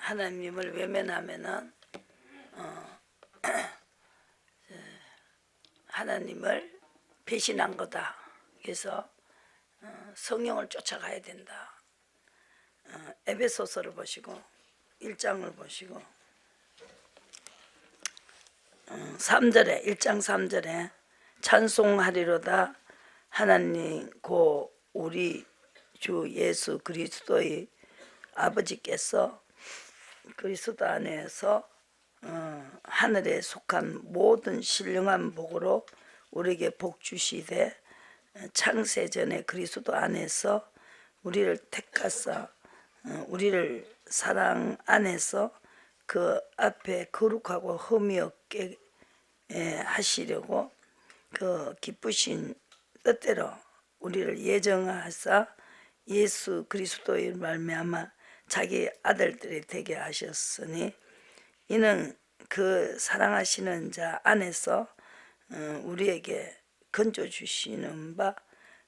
하나님을 외면하면은 하나님을 배신한 거다. 그래서 성령을 쫓아가야 된다. 에베소서를 보시고 1장을 보시고 3절에 1장 3절에 찬송하리로다 하나님 고 우리 주 예수 그리스도의 아버지께서 그리스도 안에서 하늘에 속한 모든 신령한 복으로 우리에게 복 주시되 창세전에 그리스도 안에서 우리를 택하사 우리를 사랑 안에서 그 앞에 거룩하고 흠이 없게 하시려고 그 기쁘신 뜻대로 우리를 예정하사 예수 그리스도의 말미암아 자기 아들들이 되게 하셨으니 이는 그 사랑하시는 자 안에서 우리에게 건져 주시는 바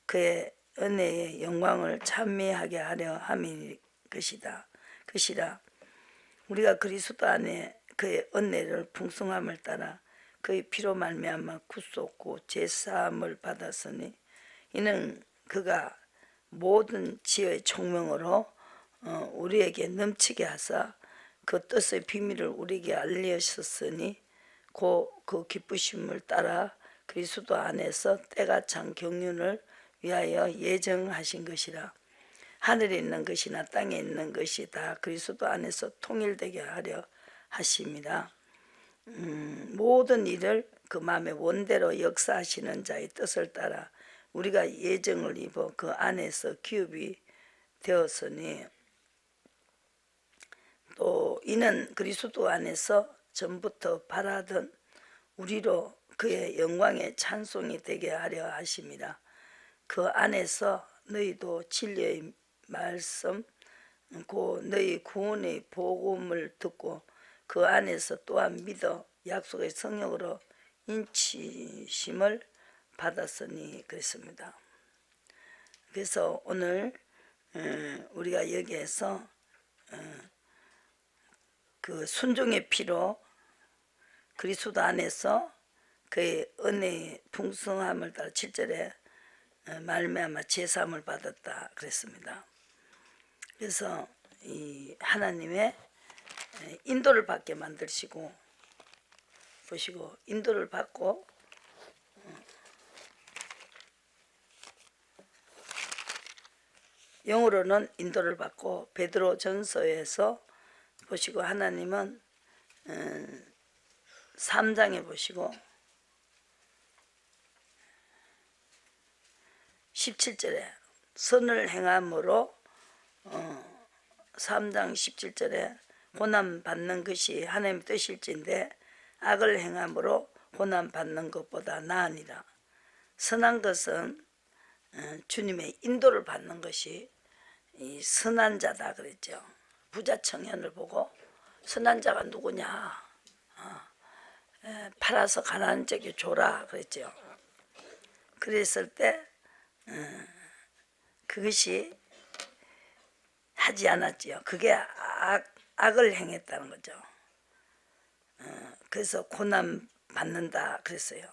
그의 은혜의 영광을 찬미하게 하려 함이 것이다. 우리가 그리스도 안에 그의 은혜를 풍성함을 따라 그의 피로 말미암아 구속고 제사함을 받았으니 이는 그가 모든 지혜의 총명으로 우리에게 넘치게 하사 그 뜻의 비밀을 우리에게 알리셨으니 그 기쁘심을 따라 그리스도 안에서 때가 찬 경륜을 위하여 예정하신 것이라. 하늘에 있는 것이나 땅에 있는 것이 다 그리스도 안에서 통일되게 하려 하심이라. 모든 일을 그 마음의 원대로 역사하시는 자의 뜻을 따라 우리가 예정을 입어 그 안에서 기업이 되었으니 또 이는 그리스도 안에서 전부터 바라던 우리로 그의 영광의 찬송이 되게 하려 하심이라. 그 안에서 너희도 진리의 말씀 고 너희 구원의 복음을 듣고 그 안에서 또한 믿어 약속의 성령으로 인치심을 받았으니 그랬습니다. 그래서 오늘 우리가 여기에서 그 순종의 피로 그리스도 안에서 그의 은혜의 풍성함을 따라 7절에 말미암아 제사함을 받았다 그랬습니다. 그래서 이 하나님의 인도를 받게 만드시고 보시고 인도를 받고 영으로는 인도를 받고 베드로전서에서 보시고 하나님은 3장에 보시고 17절에 선을 행함으로 3장 17절에 고난 받는 것이 하나님의 뜻일진데 악을 행함으로 고난 받는 것보다 나으니라. 선한 것은 주님의 인도를 받는 것이 이 선한 자다 그랬죠. 부자 청년을 보고 선한 자가 누구냐, 팔아서 가난한 자에게 줘라 그랬죠. 그랬을 때 그것이 하지 않았지요. 그게 악을 행했다는 거죠. 그래서 고난 받는다 그랬어요.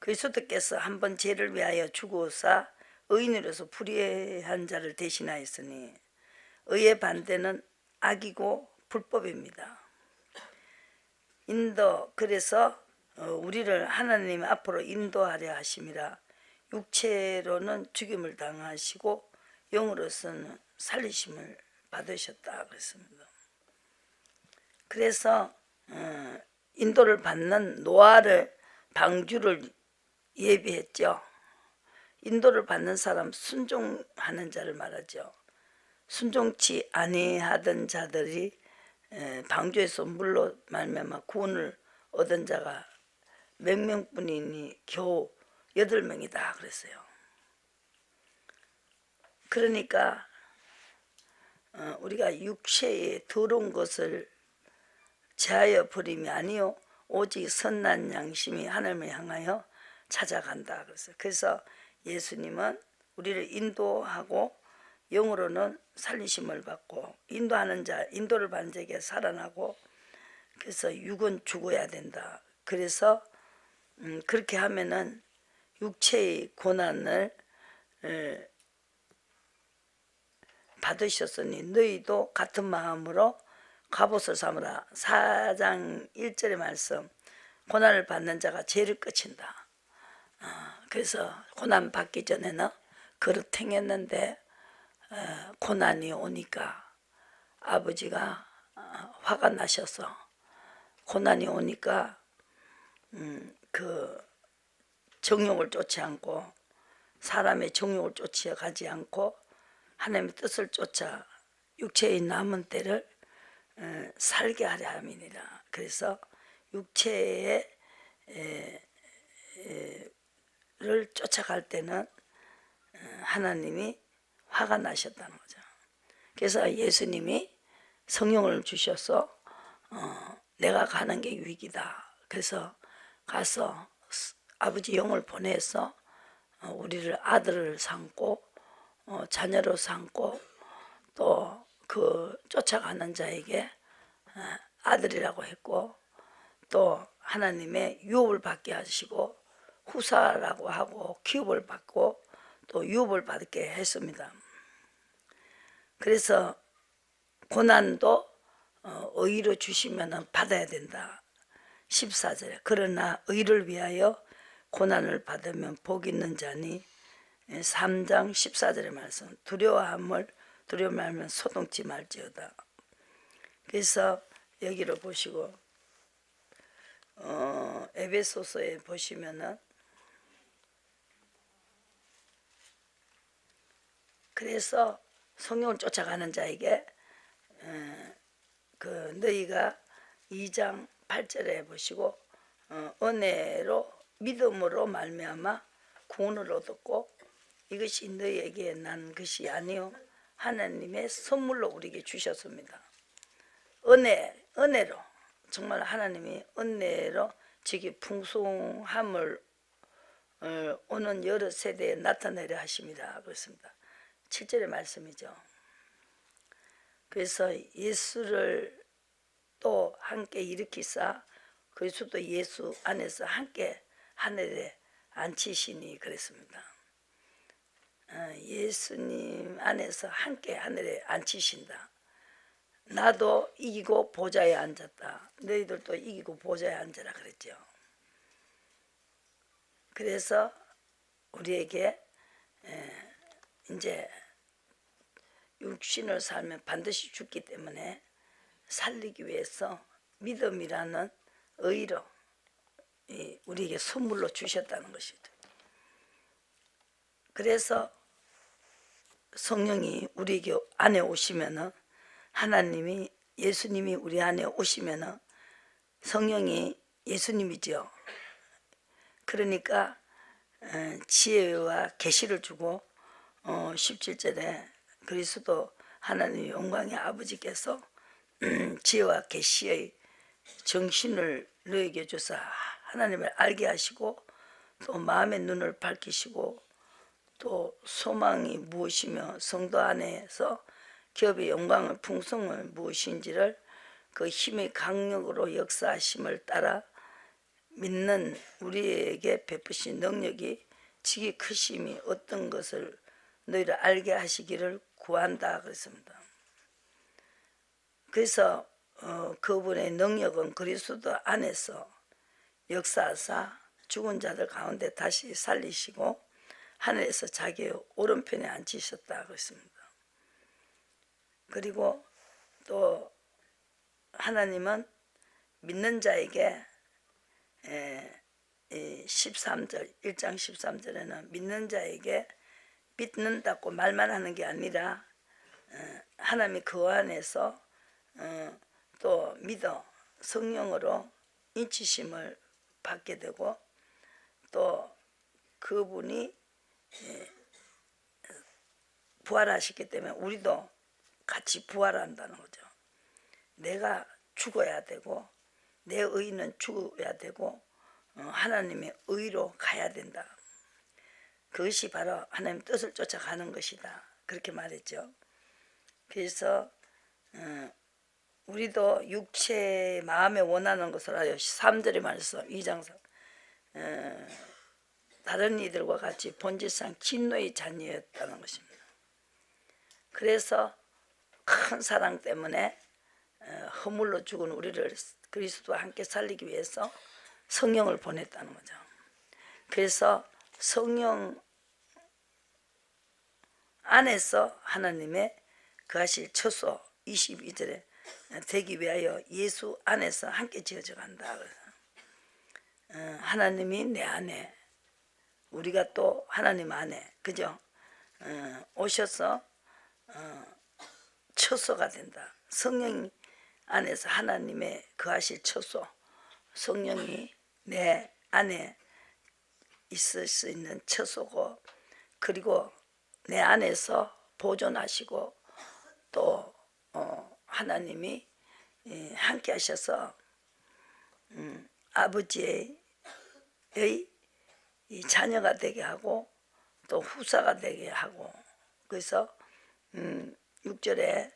그리스도께서 한번 죄를 위하여 죽으사 의인으로서 불의한 자를 대신하였으니 의의 반대는 악이고 불법입니다. 그래서 우리를 하나님 앞으로 인도하려 하심이라. 육체로는 죽임을 당하시고 영으로서는 살리심을 받으셨다 그랬습니다. 그래서 인도를 받는 노아를 방주를 예비했죠. 인도를 받는 사람 순종하는 자를 말하죠. 순종치 아니하던 자들이 방주에서 물로 말미암아 구원을 얻은 자가 몇 명뿐이니 겨우 8명이다 그랬어요. 그러니까 우리가 육체의 더러운 것을 제하여 버림이 아니요 오직 선한 양심이 하나님을 향하여 찾아간다 그랬어요. 그래서 예수님은 우리를 인도하고 영으로는 살리심을 받고 인도하는 자, 인도를 받는 자에게 살아나고 그래서 육은 죽어야 된다. 그래서 그렇게 하면은 육체의 고난을 받으셨으니 너희도 같은 마음으로 갑옷을 삼으라. 4장 1절의 말씀 고난을 받는 자가 죄를 끝인다. 그래서 고난 받기 전에는 그릇 행했는데 고난이 오니까 아버지가 화가 나셔서 고난이 오니까 그 정욕을 쫓지 않고 사람의 정욕을 쫓아가지 않고 하나님의 뜻을 쫓아 육체의 남은 때를 살게 하려 함이니라. 그래서 육체의 를 쫓아갈 때는 하나님이 화가 나셨다는 거죠. 그래서 예수님이 성령을 주셔서 내가 가는 게 유익이다. 그래서 가서 아버지 영을 보내서 우리를 아들을 삼고 자녀로 삼고 또 그 쫓아가는 자에게 아들이라고 했고 또 하나님의 유업을 받게 하시고 후사라고 하고 기업을 받고 또 유업을 받게 했습니다. 그래서 고난도 의로 주시면 받아야 된다. 14절에 그러나 의를 위하여 고난을 받으면 복 있는 자니 3장 14절의 말씀 두려워하면 소동치 말지어다. 그래서 여기를 보시고 에베소서에 보시면은 그래서 성령을 쫓아가는 자에게 그 너희가 2장 8절에 보시고 은혜로 믿음으로 말미암아 구원을 얻었고 이것이 너희에게 난 것이 아니요 하나님의 선물로 우리에게 주셨습니다. 은혜로 정말 하나님이 은혜로 즉이 풍성함을 오는 여러 세대에 나타내려 하심이라 그랬습니다. 7절의 말씀이죠. 그래서 예수를 또 함께 일으키사 그리스도 예수 안에서 함께 하늘에 앉히시니 그랬습니다. 예수님 안에서 함께 하늘에 앉히신다. 나도 이기고 보좌에 앉았다. 너희들도 이기고 보좌에 앉으라 그랬죠. 그래서 우리에게 이제 육신을 살면 반드시 죽기 때문에 살리기 위해서 믿음이라는 의로 우리에게 선물로 주셨다는 것이죠. 그래서 성령이 우리에게 안에 오시면은 하나님이 예수님이 우리 안에 오시면은 성령이 예수님이죠. 그러니까 지혜와 계시를 주고 17절에 그리스도 하나님 영광의 아버지께서 지혜와 계시의 정신을 너에게 주사 하나님을 알게 하시고 또 마음의 눈을 밝히시고 또 소망이 무엇이며 성도 안에서 기업의 영광을 풍성을 무엇인지를 그 힘의 강력으로 역사하심을 따라 믿는 우리에게 베푸신 능력이 지기 크심이 어떤 것을 너희를 알게 하시기를 구한다 그랬습니다. 그래서 그분의 능력은 그리스도 안에서 역사하사 죽은 자들 가운데 다시 살리시고 하늘에서 자기의 오른편에 앉히셨다 그랬습니다. 그리고 또 하나님은 믿는 자에게 13절 1장 13절에는 믿는 자에게 믿는다고 말만 하는 게 아니라 하나님이 그 안에서 또 믿어 성령으로 인치심을 받게 되고 또 그분이 부활하시기 때문에 우리도 같이 부활한다는 거죠. 내가 죽어야 되고 내 의는 죽어야 되고 하나님의 의로 가야 된다. 그것이 바로 하나님 뜻을 쫓아가는 것이다. 그렇게 말했죠. 그래서 우리도 육체 마음에 원하는 것을 하여 3절의 말씀 2장 3 다른 이들과 같이 본질상 진노의 자녀였다는 것입니다. 그래서 큰 사랑 때문에 허물로 죽은 우리를 그리스도와 함께 살리기 위해서 성령을 보냈다는 거죠. 그래서 성령 안에서 하나님의 그하실 처소 22절에 되기 위하여 예수 안에서 함께 지어져 간다. 하나님이 내 안에, 우리가 또 하나님 안에, 그죠? 오셔서 처소가 된다. 성령 안에서 하나님의 그하실 처소, 성령이 내 안에 있을 수 있는 처소고, 그리고 내 안에서 보존하시고 또 하나님이 함께 하셔서 아버지의 이 자녀가 되게 하고 또 후사가 되게 하고, 그래서 6절에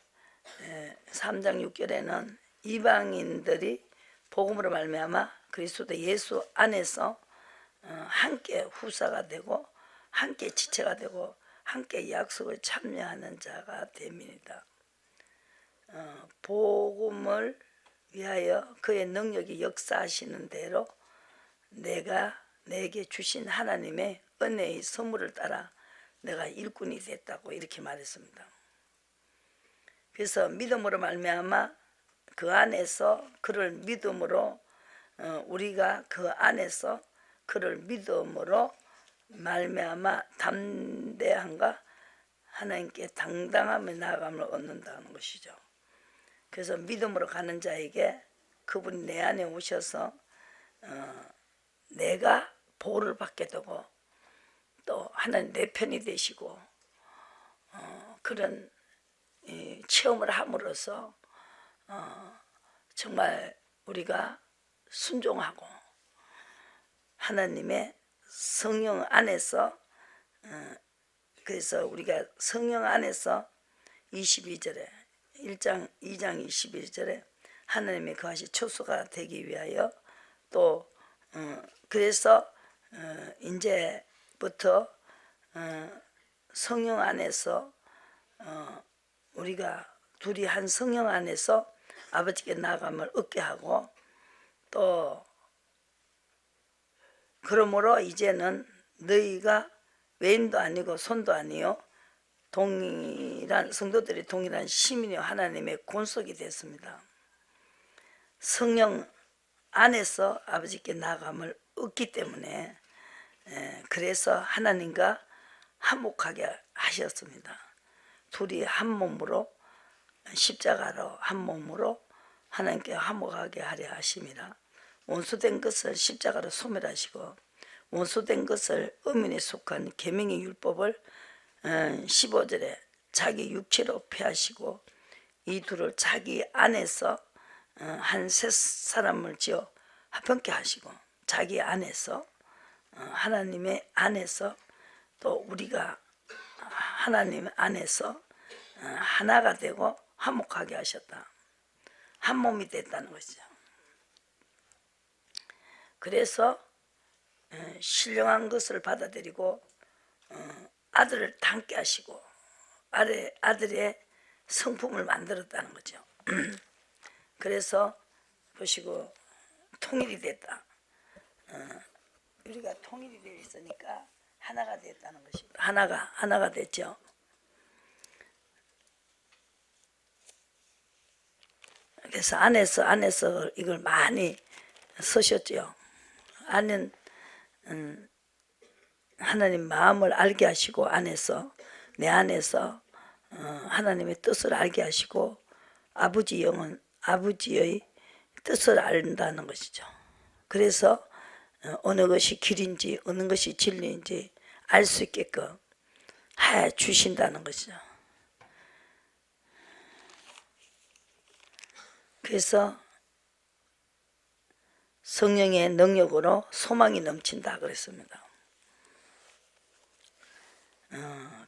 3장 6절에는 이방인들이 복음으로 말미암아 그리스도 예수 안에서 함께 후사가 되고 함께 지체가 되고 함께 약속을 참여하는 자가 됩니다. 복음을 위하여 그의 능력이 역사하시는 대로 내가 내게 주신 하나님의 은혜의 선물을 따라 내가 일꾼이 됐다고 이렇게 말했습니다. 그래서 믿음으로 말미암아 그 안에서 그를 믿음으로 우리가 그 안에서 그를 믿음으로 말미암아 담대함과 하나님께 당당함의 나아감을 얻는다는 것이죠. 그래서 믿음으로 가는 자에게 그분이 내 안에 오셔서 내가 보호를 받게 되고 또 하나님 내 편이 되시고 그런 체험을 함으로써 정말 우리가 순종하고 하나님의 성령 안에서 그래서 우리가 성령 안에서 22절에 2장 21절에 하나님의 그하실 처소가 되기 위하여 또 그래서 이제부터 성령 안에서 우리가 둘이 한 성령 안에서 아버지께 나아감을 얻게 하고 또 그러므로 이제는 너희가 외인도 아니고 손도 아니요 동일한 성도들이 동일한 시민이요 하나님의 권속이 됐습니다. 성령 안에서 아버지께 나아감을 얻기 때문에 그래서 하나님과 화목하게 하셨습니다. 둘이 한 몸으로 십자가로 한 몸으로 하나님께 화목하게 하려 하심이라. 원수된 것을 십자가로 소멸하시고 원수된 것을 의민에 속한 계명의 율법을 15절에 자기 육체로 폐하시고 이 둘을 자기 안에서 한 새 사람을 지어 합병케 하시고 자기 안에서 하나님의 안에서 또 우리가 하나님 안에서 하나가 되고 화목하게 하셨다. 한 몸이 됐다는 것이죠. 그래서 신령한 것을 받아들이고 아들을 닮게 하시고 아들의 성품을 만들었다는 거죠. 그래서 보시고 통일이 됐다. 우리가 통일이 되어 있으니까 하나가 됐다는 것입니다. 하나가 됐죠. 그래서 안에서 이걸 많이 쓰셨죠. 안은 하나님 마음을 알게 하시고 안에서 내 안에서 하나님의 뜻을 알게 하시고 아버지 영은 아버지의 뜻을 안다는 것이죠. 그래서 어느 것이 길인지 어느 것이 진리인지 알 수 있게끔 해 주신다는 것이죠. 그래서 성령의 능력으로 소망이 넘친다 그랬습니다.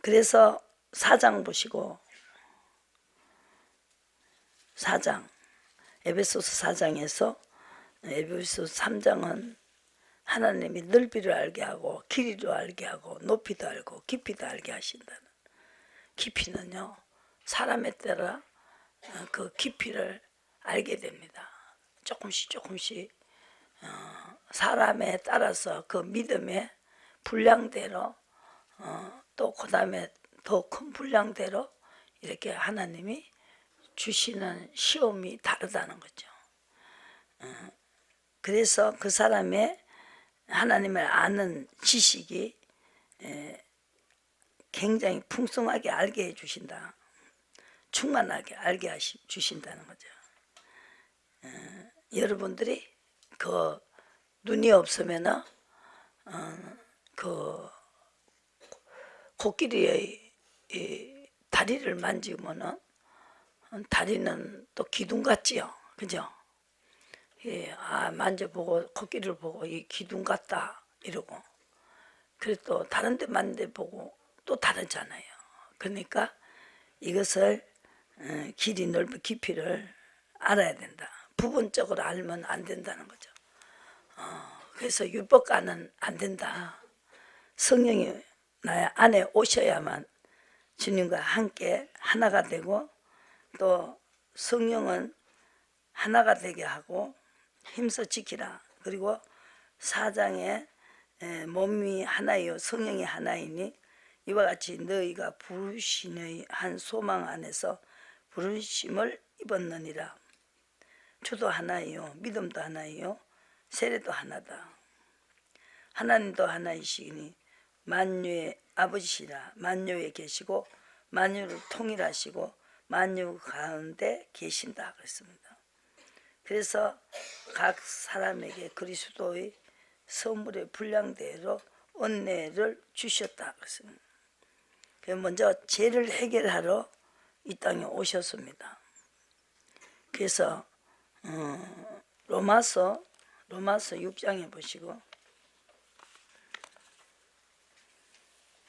그래서 4장 보시고 4장 에베소서 4장에서 에베소서 3장은 하나님이 넓이를 알게 하고 길이도 알게 하고 높이도 알고 깊이도 알게 하신다는, 깊이는요 사람에 따라 그 깊이를 알게 됩니다. 조금씩 사람에 따라서 그 믿음의 분량대로 또 그 다음에 더 큰 분량대로 이렇게 하나님이 주시는 시험이 다르다는 거죠. 그래서 그 사람의 하나님을 아는 지식이 굉장히 풍성하게 알게 해주신다. 충만하게 알게 주신다는 거죠. 여러분들이 그 눈이 없으면은 그 코끼리의 다리를 만지면은 다리는 또 기둥 같지요, 그죠? 예, 만져보고 코끼리를 보고 이 기둥 같다 이러고, 그래 또 다른 데 만져 보고 또 다르잖아요. 그러니까 이것을 길이 넓이 깊이를 알아야 된다. 부분적으로 알면 안 된다는 거죠. 그래서 율법과는 안 된다. 성령이 나의 안에 오셔야만 주님과 함께 하나가 되고, 또 성령은 하나가 되게 하고 힘써 지키라. 그리고 4장에 몸이 하나이요 성령이 하나이니 이와 같이 너희가 부르심의 한 소망 안에서 부르심을 입었느니라. 주도 하나이요 믿음도 하나이요 세례도 하나다. 하나님도 하나이시니 만유의 아버지시라. 만유에 계시고 만유를 통일하시고 만유 가운데 계신다 그랬습니다. 그래서 각 사람에게 그리스도의 선물의 분량대로 은혜를 주셨다 그랬습니다. 먼저 죄를 해결하러 이 땅에 오셨습니다. 그래서 로마서 6장에 보시고,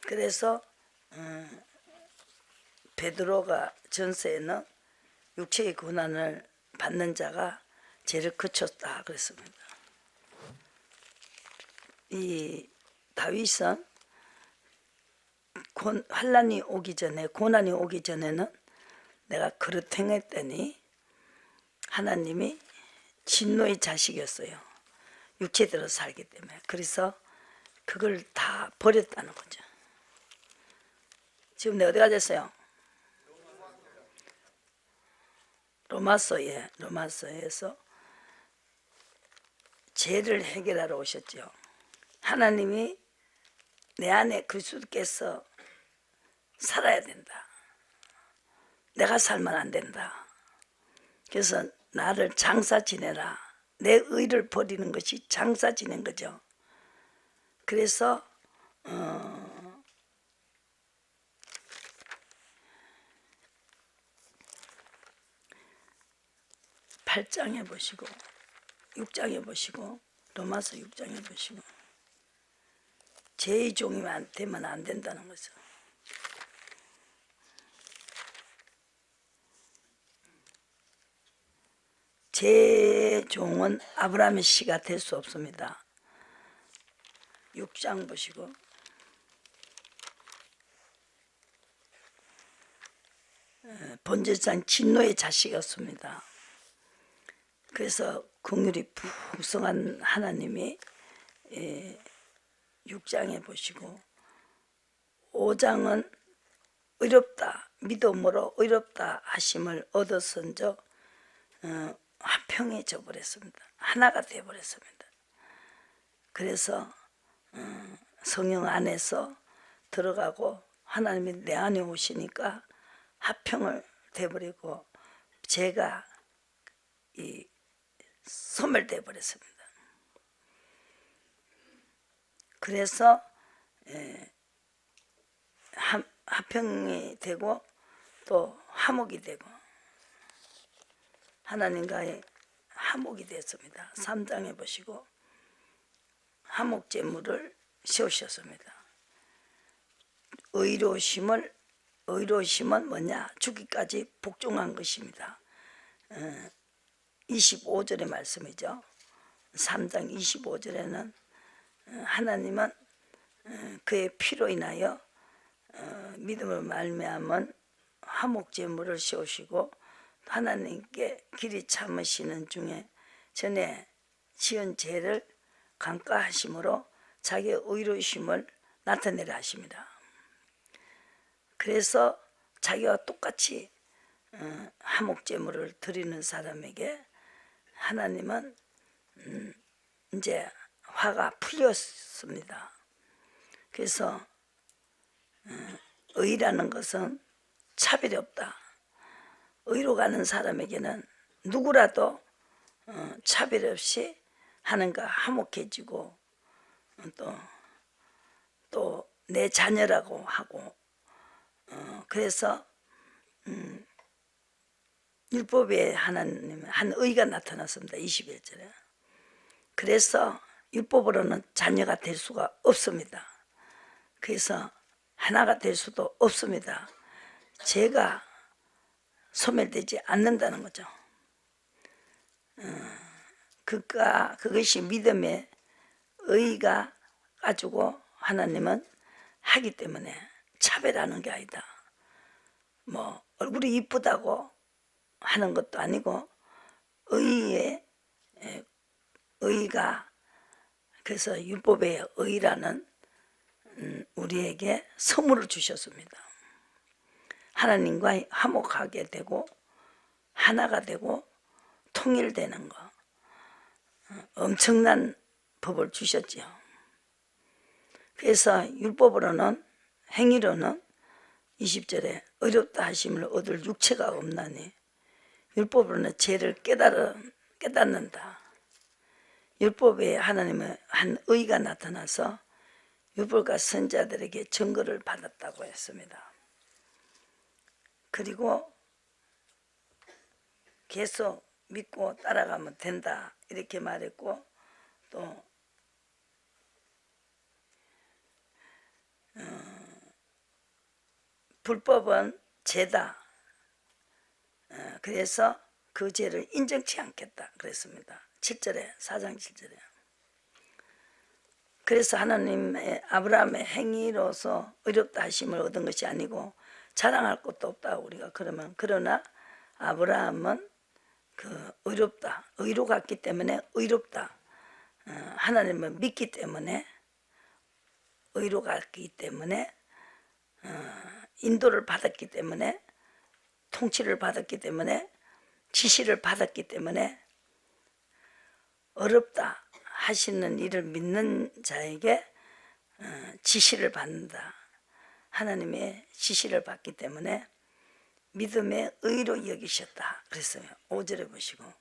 그래서 베드로가 전서에는 육체의 고난을 받는 자가 죄를 그쳤다 그랬습니다. 이 다윗은 환난이 오기 전에, 고난이 오기 전에는 내가 그릇 행했더니 하나님이 진노의 자식이었어요. 육체대로 살기 때문에. 그래서 그걸 다 버렸다는 거죠. 지금 내가 어디가 됐어요? 로마서에서 죄를 해결하러 오셨죠. 하나님이 내 안에 그리스도께서 살아야 된다. 내가 살면 안 된다. 그래서 나를 장사 지내라. 내 의를 버리는 것이 장사 지낸 거죠. 그래서 8장에 보시고 6장에 보시고 로마서 6장에 보시고 죄의 종이 되면 안 된다는 거죠. 죄의 종은 아브라함의 씨가 될 수 없습니다. 6장 보시고 본질상 진노의 자식이었습니다. 그래서 긍휼이 풍성한 하나님이 6장에 보시고 5장은 의롭다 믿음으로 의롭다 하심을 얻었은즉 화평해져 버렸습니다. 하나가 되어 버렸습니다. 그래서 성령 안에서 들어가고 하나님이 내 안에 오시니까 화평을 돼버리고 죄가 소멸돼 버렸습니다. 그래서 화평이 되고 또 화목이 되고 하나님과의 화목이 됐습니다. 3장에 보시고 화목제물을 세우셨습니다. 의로우심을 의로심은 뭐냐? 죽기까지 복종한 것입니다. 25절의 말씀이죠. 3장 25절에는 하나님은 그의 피로 인하여 믿음을 말미암은 화목제물을 씌우시고 하나님께 길이 참으시는 중에 전에 지은 죄를 강가하심으로 자기의 의로우심을 나타내려 하십니다. 그래서 자기와 똑같이 화목제물을 드리는 사람에게 하나님은 이제 화가 풀렸습니다. 그래서 의라는 것은 차별이 없다. 의로 가는 사람에게는 누구라도 차별 없이 하는가 화목해지고 또 내 자녀라고 하고 그래서 율법에 하나님은 한 의가 나타났습니다. 21절에. 그래서 율법으로는 자녀가 될 수가 없습니다. 그래서 하나가 될 수도 없습니다. 죄가 소멸되지 않는다는 거죠. 그것이 믿음의 의가 가지고 하나님은 하기 때문에 차별하는 게 아니다. 뭐 얼굴이 이쁘다고 하는 것도 아니고 의가 그래서 율법의 의라는 우리에게 선물을 주셨습니다. 하나님과 화목하게 되고 하나가 되고 통일되는 거 엄청난 법을 주셨지요. 그래서 율법으로는 행위로는 20절에 의롭다 하심을 얻을 육체가 없나니 율법으로는 죄를 깨닫는다. 율법에 하나님의 한 의가 나타나서 율법과 선자들에게 증거를 받았다고 했습니다. 그리고 계속 믿고 따라가면 된다 이렇게 말했고 또 불법은 죄다. 그래서 그 죄를 인정치 않겠다 그랬습니다. 7절에 4장 7절에. 그래서 하나님의 아브라함의 행위로서 의롭다 하심을 얻은 것이 아니고 자랑할 것도 없다 우리가 그러면 그러나 아브라함은 그 의롭다 의로 갔기 때문에 의롭다 하나님을 믿기 때문에 의로 갔기 때문에 인도를 받았기 때문에 통치를 받았기 때문에 지시를 받았기 때문에 어렵다 하시는 일을 믿는 자에게 지시를 받는다. 하나님의 지시를 받기 때문에 믿음의 의로 여기셨다. 그랬어요. 5절에 보시고.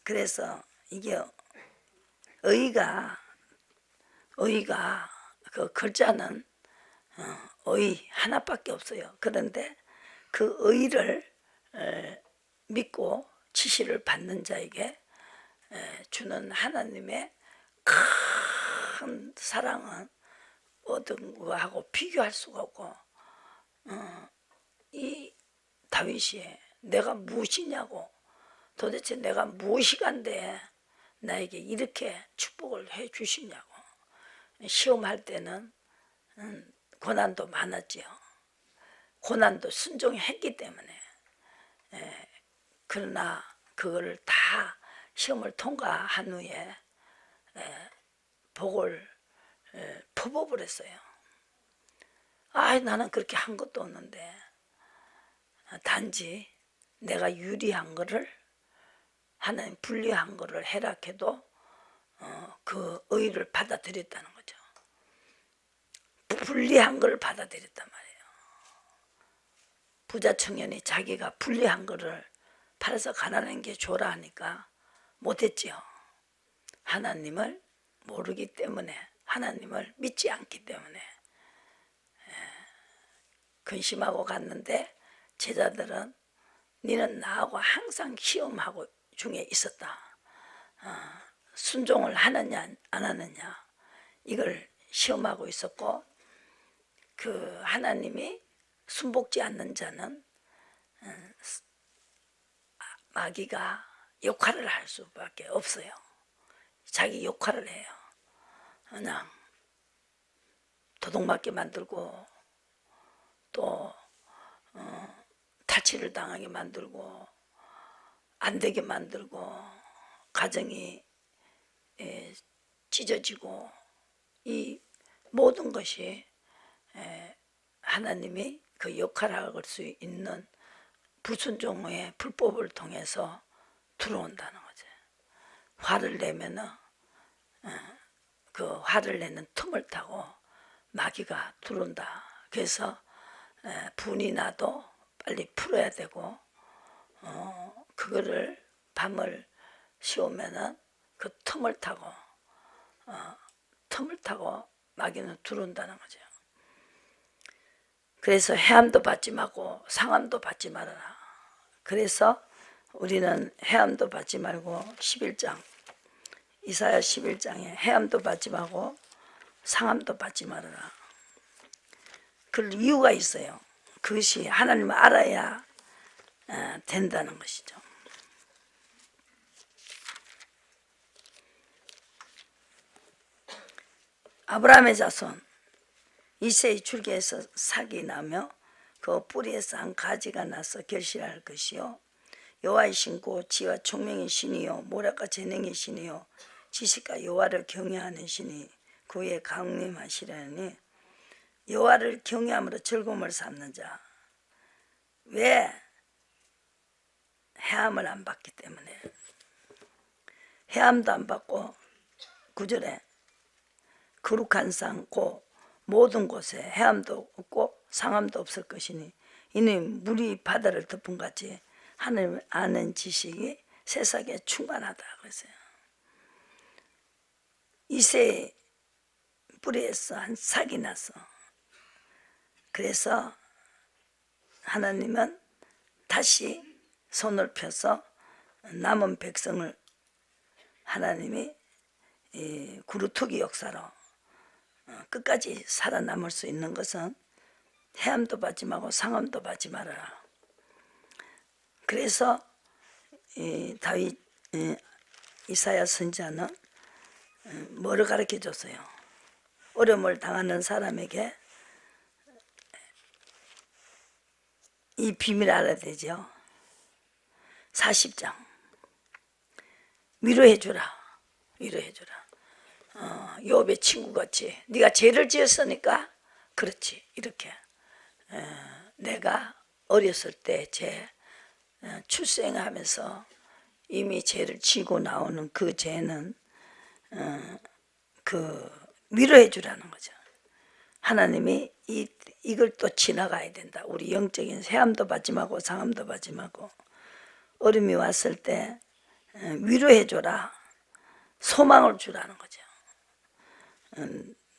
그래서 이게 의가 그 글자는 의 하나밖에 없어요. 그런데 그 의를 믿고 지시를 받는 자에게 주는 하나님의 큰 사랑은 모든 거하고 비교할 수가 없고 이 다윗이 내가 무엇이냐고 도대체 내가 무엇이 간데 나에게 이렇게 축복을 해 주시냐고 시험할 때는 고난도 많았지요. 고난도 순종했기 때문에 그러나 그거를 다 시험을 통과한 후에 복을 퍼부어버렸어요. 나는 그렇게 한 것도 없는데 단지 내가 유리한 거를 하나님 불리한 거를 해락해도 그 의를 받아들였다는 거죠. 불리한 걸 받아들였단 말이에요. 부자 청년이 자기가 불리한 거를 팔아서 가난한 게 줘라 하니까 못했지요. 하나님을 모르기 때문에 하나님을 믿지 않기 때문에 근심하고 갔는데 제자들은 너는 나하고 항상 시험하고 중에 있었다. 순종을 하느냐 안 하느냐 이걸 시험하고 있었고 그 하나님이 순복지 않는 자는 마귀가 역할을 할 수밖에 없어요. 자기 역할을 해요. 그냥 도둑맞게 만들고 또 탈취를 당하게 만들고 안 되게 만들고 가정이 찢어지고 이 모든 것이 하나님이 그 역할을 할 수 있는 불순종의 불법을 통해서 들어온다는 거죠. 화를 내면은 그 화를 내는 틈을 타고 마귀가 들어온다. 그래서 분이 나도 빨리 풀어야 되고 그거를 밤을 씌우면은 그 틈을 타고 마귀는 들어온다는 거죠. 그래서 해함도 받지 말고 상함도 받지 말아라. 그래서 우리는 해함도 받지 말고 11장 이사야 11장에 해함도 받지 말고 상함도 받지 말아라. 그 이유가 있어요. 그것이 하나님을 알아야 된다는 것이죠. 아브라함의 자손 이새의 줄기에서 삭이 나며 그 뿌리에서 한 가지가 나서 결실할 것이요 여호와의 신고 지와 총명의 신이요 모략과 재능의 신이요 지식과 여호와를 경외하는 신이 그의 강림하시려니 여호와를 경외함으로 즐거움을 삼는 자. 왜? 해함을 안 받기 때문에. 해함도 안 받고 9절에 거룩한 상 곧 모든 곳에 해함도 없고 상함도 없을 것이니 이는 물이 바다를 덮은 같이 하나님을 아는 지식이 세상에 충만하다 그랬어요. 이새의 뿌리에서 한 삭이 나서 그래서 하나님은 다시 손을 펴서 남은 백성을 하나님이 구루토기 역사로 끝까지 살아남을 수 있는 것은 해함도 받지 말고 상함도 받지 말아라. 그래서 다윗 이사야 선지자는 뭐를 가르쳐 줬어요? 어려움을 당하는 사람에게 이 비밀을 알아야 되죠. 40장 위로해주라. 욥의 친구같이 네가 죄를 지었으니까 그렇지 이렇게 내가 어렸을 때 죄 출생하면서 이미 죄를 지고 나오는 그 죄는 그 위로해 주라는 거죠. 하나님이 이걸 또 지나가야 된다. 우리 영적인 해함도 받지 말고 상함도 받지 말고 어려움이 왔을 때 위로해 줘라. 소망을 주라는 거죠.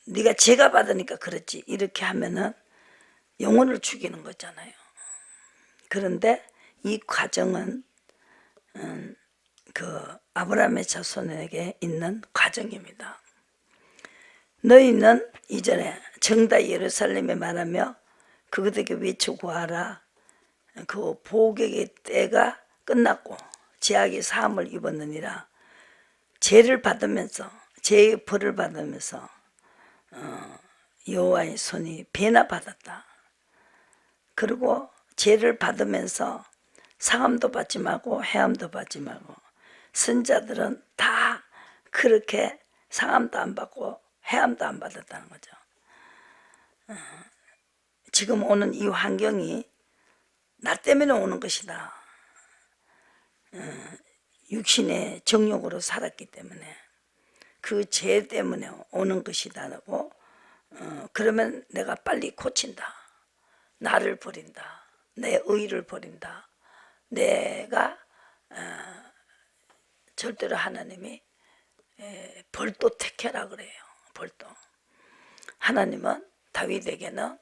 네가 죄가 받으니까 그렇지 이렇게 하면은 영혼을 죽이는 거잖아요. 그런데 이 과정은 그 아브라함의 자손에게 있는 과정입니다. 너희는 이전에 정다 예루살렘에 말하며 그들에게 외쳐 구하라. 그 보복의 때가 끝났고 죄악의 사함을 입었느니라. 죄를 받으면서 죄의 벌을 받으면서 여호와의 손이 배나 받았다. 그리고 죄를 받으면서 상함도 받지 말고 해함도 받지 말고 선자들은 다 그렇게 상함도 안 받고 해함도 안 받았다는 거죠. 지금 오는 이 환경이 나 때문에 오는 것이다. 육신의 정욕으로 살았기 때문에 그 죄 때문에 오는 것이다라고 그러면 내가 빨리 고친다. 나를 버린다. 내 의를 버린다. 내가 절대로 하나님이 벌도 택해라 그래요. 벌도. 하나님은 다윗에게는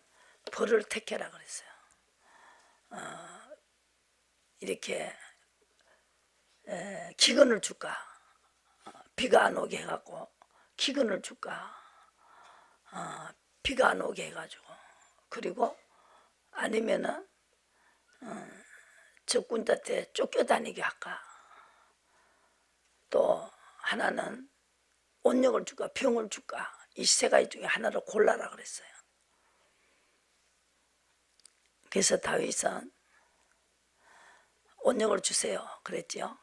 벌을 택해라 그랬어요. 이렇게 기근을 줄까? 비가 안 오게 해갖고 기근을 줄까? 비가 안 오게 해가지고 그리고 아니면은 적군한테 쫓겨다니게 할까? 또 하나는 온역을 줄까 병을 줄까? 이 세 가지 중에 하나를 골라라 그랬어요. 그래서 다윗은 온역을 주세요 그랬죠.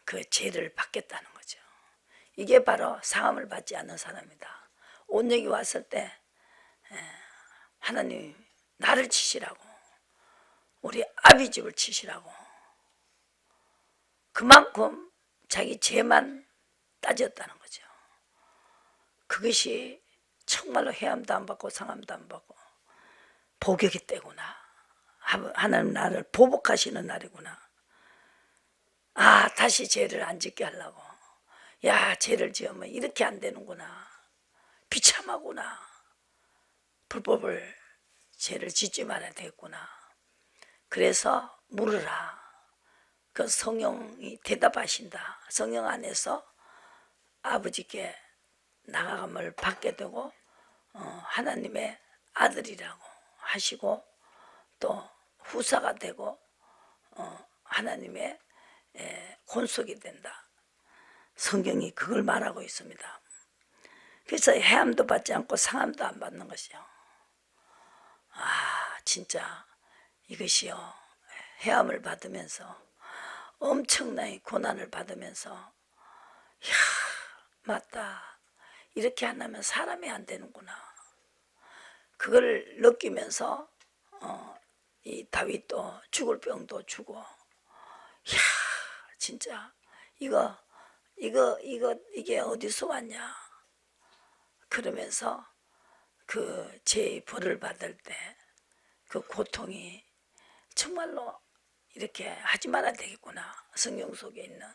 그 죄를 받겠다는 거죠. 이게 바로 상함을 받지 않는 사람이다. 온역이 왔을 때 하나님 나를 치시라고, 우리 아비 집을 치시라고, 그만큼 자기 죄만 따졌다는 거죠. 그것이 정말로 해함도 안 받고 상함도 안 받고 복역이 때구나. 하나님 나를 보복하시는 날이구나. 아, 다시 죄를 안 짓게 하려고. 야, 죄를 지으면 이렇게 안 되는구나. 비참하구나. 불법을 죄를 짓지 말아야 되겠구나. 그래서 물으라. 그 성령이 대답하신다. 성령 안에서 아버지께 나감을 받게 되고 하나님의 아들이라고 하시고 또 후사가 되고 하나님의 권속이 된다. 성경이 그걸 말하고 있습니다. 그래서 해함도 받지 않고 상함도 안 받는 것이요. 아, 진짜 이것이요. 해함을 받으면서 엄청나게 고난을 받으면서 야, 맞다. 이렇게 안 하면 사람이 안 되는구나. 그걸 느끼면서 이 다윗도 죽을 병도 주고, 야, 진짜 이게 어디서 왔냐? 그러면서 그 죄의 벌을 받을 때 그 고통이 정말로 이렇게 하지 말아야 되겠구나. 성경 속에 있는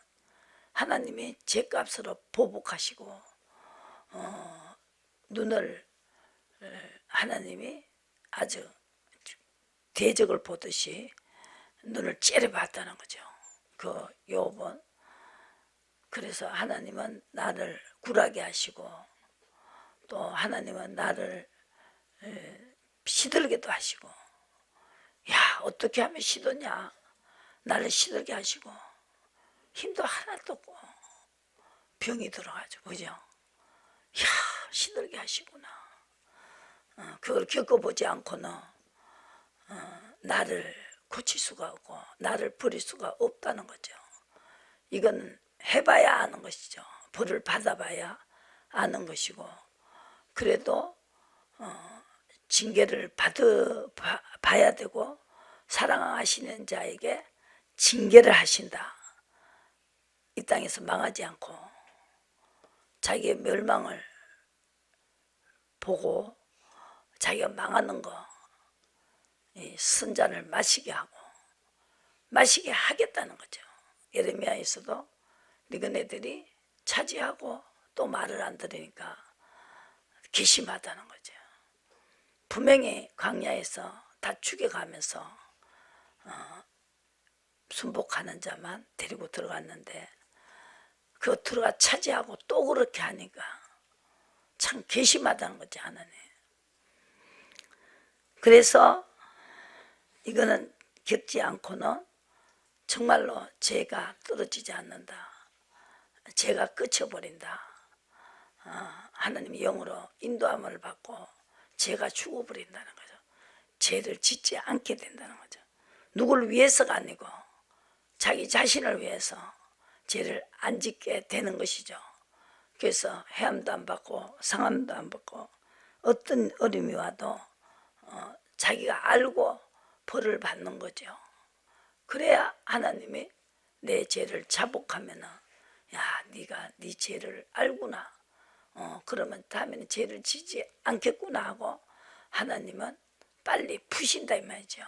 하나님이 죄값으로 보복하시고 눈을 하나님이 아주 대적을 보듯이 눈을 째려봤다는 거죠. 그 욥은 그래서 하나님은 나를 굴하게 하시고 또 하나님은 나를 시들게도 하시고, 야, 어떻게 하면 시드냐? 나를 시들게 하시고 힘도 하나도 없고 병이 들어가지고, 그죠? 야, 시들게 하시구나. 그걸 겪어보지 않고는 나를 고칠 수가 없고 나를 버릴 수가 없다는 거죠. 이건 해봐야 아는 것이죠. 벌을 받아봐야 아는 것이고, 그래도 징계를 받아봐야 되고 사랑하시는 자에게 징계를 하신다. 이 땅에서 망하지 않고 자기의 멸망을 보고 자기가 망하는 거 선잔을 마시게 하고 마시게 하겠다는 거죠. 예레미야에서도 너희들이 차지하고 또 말을 안 들으니까 괘씸하다는 거죠. 분명히 광야에서 다 죽여가면서 순복하는 자만 데리고 들어갔는데 그 들어가 차지하고 또 그렇게 하니까 참 괘씸하다는 거죠, 하나님. 그래서 이거는 겪지 않고는 정말로 죄가 떨어지지 않는다. 죄가 끝쳐버린다. 하나님의 영으로 인도함을 받고 죄가 죽어버린다는 거죠. 죄를 짓지 않게 된다는 거죠. 누구를 위해서가 아니고 자기 자신을 위해서 죄를 안 짓게 되는 것이죠. 그래서 해함도 안 받고 상함도 안 받고 어떤 어려움이 와도 자기가 알고 벌을 받는 거죠. 그래야 하나님이 내 죄를 자복하면은, 야, 네가 네 죄를 알구나. 그러면 다음에는 죄를 지지 않겠구나 하고 하나님은 빨리 푸신다 이 말이죠.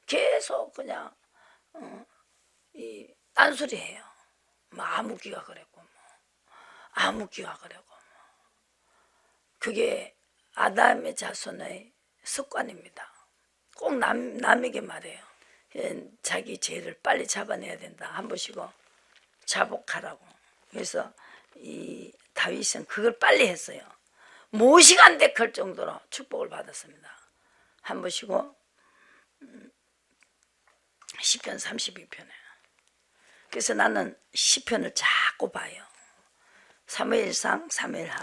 계속 그냥 이 딴소리해요. 뭐 아무기가 그랬고 뭐 아무기가 그랬고 뭐. 그게 아담의 자손의 습관입니다. 꼭 남에게 말해요. 자기 죄를 빨리 잡아내야 된다. 한 번씩은 자복하라고. 그래서 이 다윗은 그걸 빨리 했어요. 모시간데 클 정도로 축복을 받았습니다. 한 보시고 시편 32편에. 그래서 나는 시편을 자꾸 봐요. 사무엘상, 사무엘하.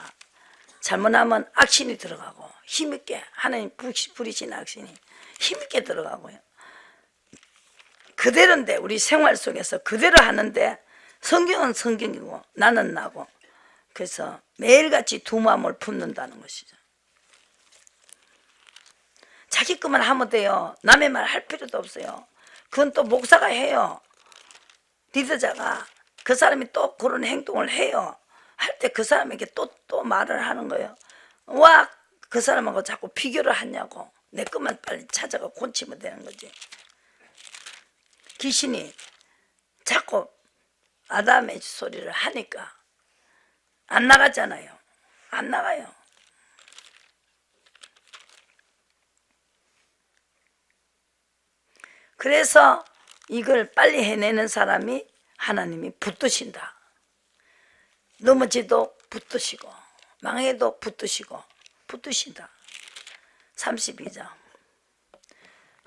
잘못하면 악신이 들어가고 힘있게 하나님 부리신 악신이 힘있게 들어가고요. 그대로인데 우리 생활 속에서 그대로 하는데 성경은 성경이고 나는 나고, 그래서 매일같이 두 마음을 품는다는 것이죠. 자기 것만 하면 돼요. 남의 말 할 필요도 없어요. 그건 또 목사가 해요. 리더자가 그 사람이 또 그런 행동을 해요. 할 때 그 사람에게 또 말을 하는 거예요. 와, 그 사람하고 자꾸 비교를 하냐고. 내 것만 빨리 찾아가 고치면 되는 거지. 귀신이 자꾸 아담의 소리를 하니까 안 나가잖아요. 안 나가요. 그래서 이걸 빨리 해내는 사람이 하나님이 붙드신다. 넘어지도 붙드시고 망해도 붙드시고 붙드신다. 32장.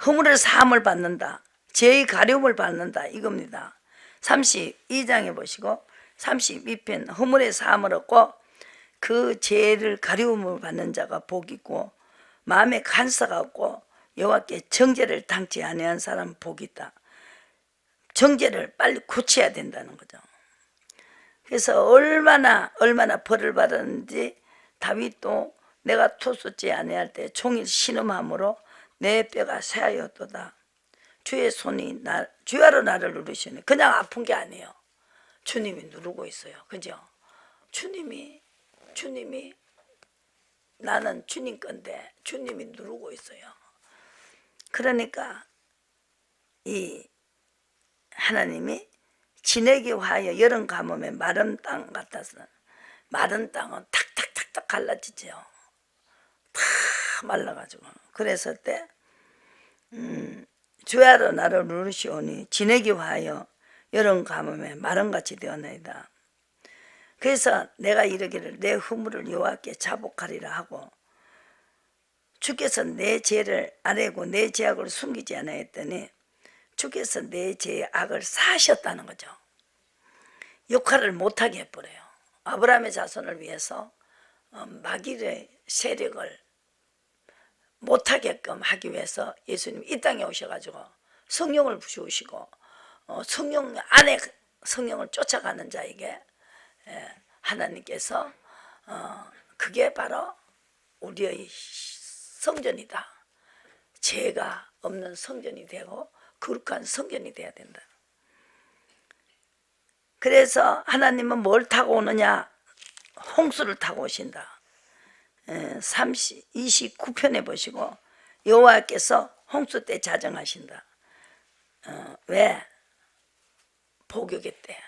허물의 사함을 받는다. 죄의 가려움을 받는다. 이겁니다. 32장에 보시고 32편 허물의 사함을 얻고 그 죄를 가려움을 받는 자가 복이고 마음에 간사가 없고 여호와께 정죄를 당치 아니한 사람 복이 있다. 정죄를 빨리 고쳐야 된다는 거죠. 그래서 얼마나 벌을 받았는지 다윗도 내가 토수지 아니할 때 종일 신음함으로 내 뼈가 쇠하였도다. 주의 손이 주야로 나를 누르시네. 그냥 아픈 게 아니에요. 주님이 누르고 있어요. 그죠? 주님이 나는 주님 건데 주님이 누르고 있어요. 그러니까 이 하나님이 진에게 화하여 여름 가뭄에 마른 땅 같아서, 마른 땅은 탁탁탁탁 갈라지죠. 다 말라가지고. 그랬을 때 주야로 나를 누르시오니 진에게 화하여 여름 가뭄에 마른같이 되었나이다. 그래서 내가 이르기를 내 허물을 여호와께 자복하리라 하고 주께서 내 죄를 아뢰고 내 죄악을 숨기지 않았더니 주께서 내 죄의 악을 사하셨다는 거죠. 역할을 못하게 해버려요. 아브라함의 자손을 위해서 마귀의 세력을 못하게끔 하기 위해서 예수님이 이 땅에 오셔가지고 성령을 부으시고 성령 안에 성령을 쫓아가는 자에게 하나님께서 그게 바로 우리의 성전이다. 죄가 없는 성전이 되고 거룩한 성전이 되어야 된다. 그래서 하나님은 뭘 타고 오느냐? 홍수를 타고 오신다. 29편에 보시고 여호와께서 홍수 때 자정하신다. 왜? 복역의 때.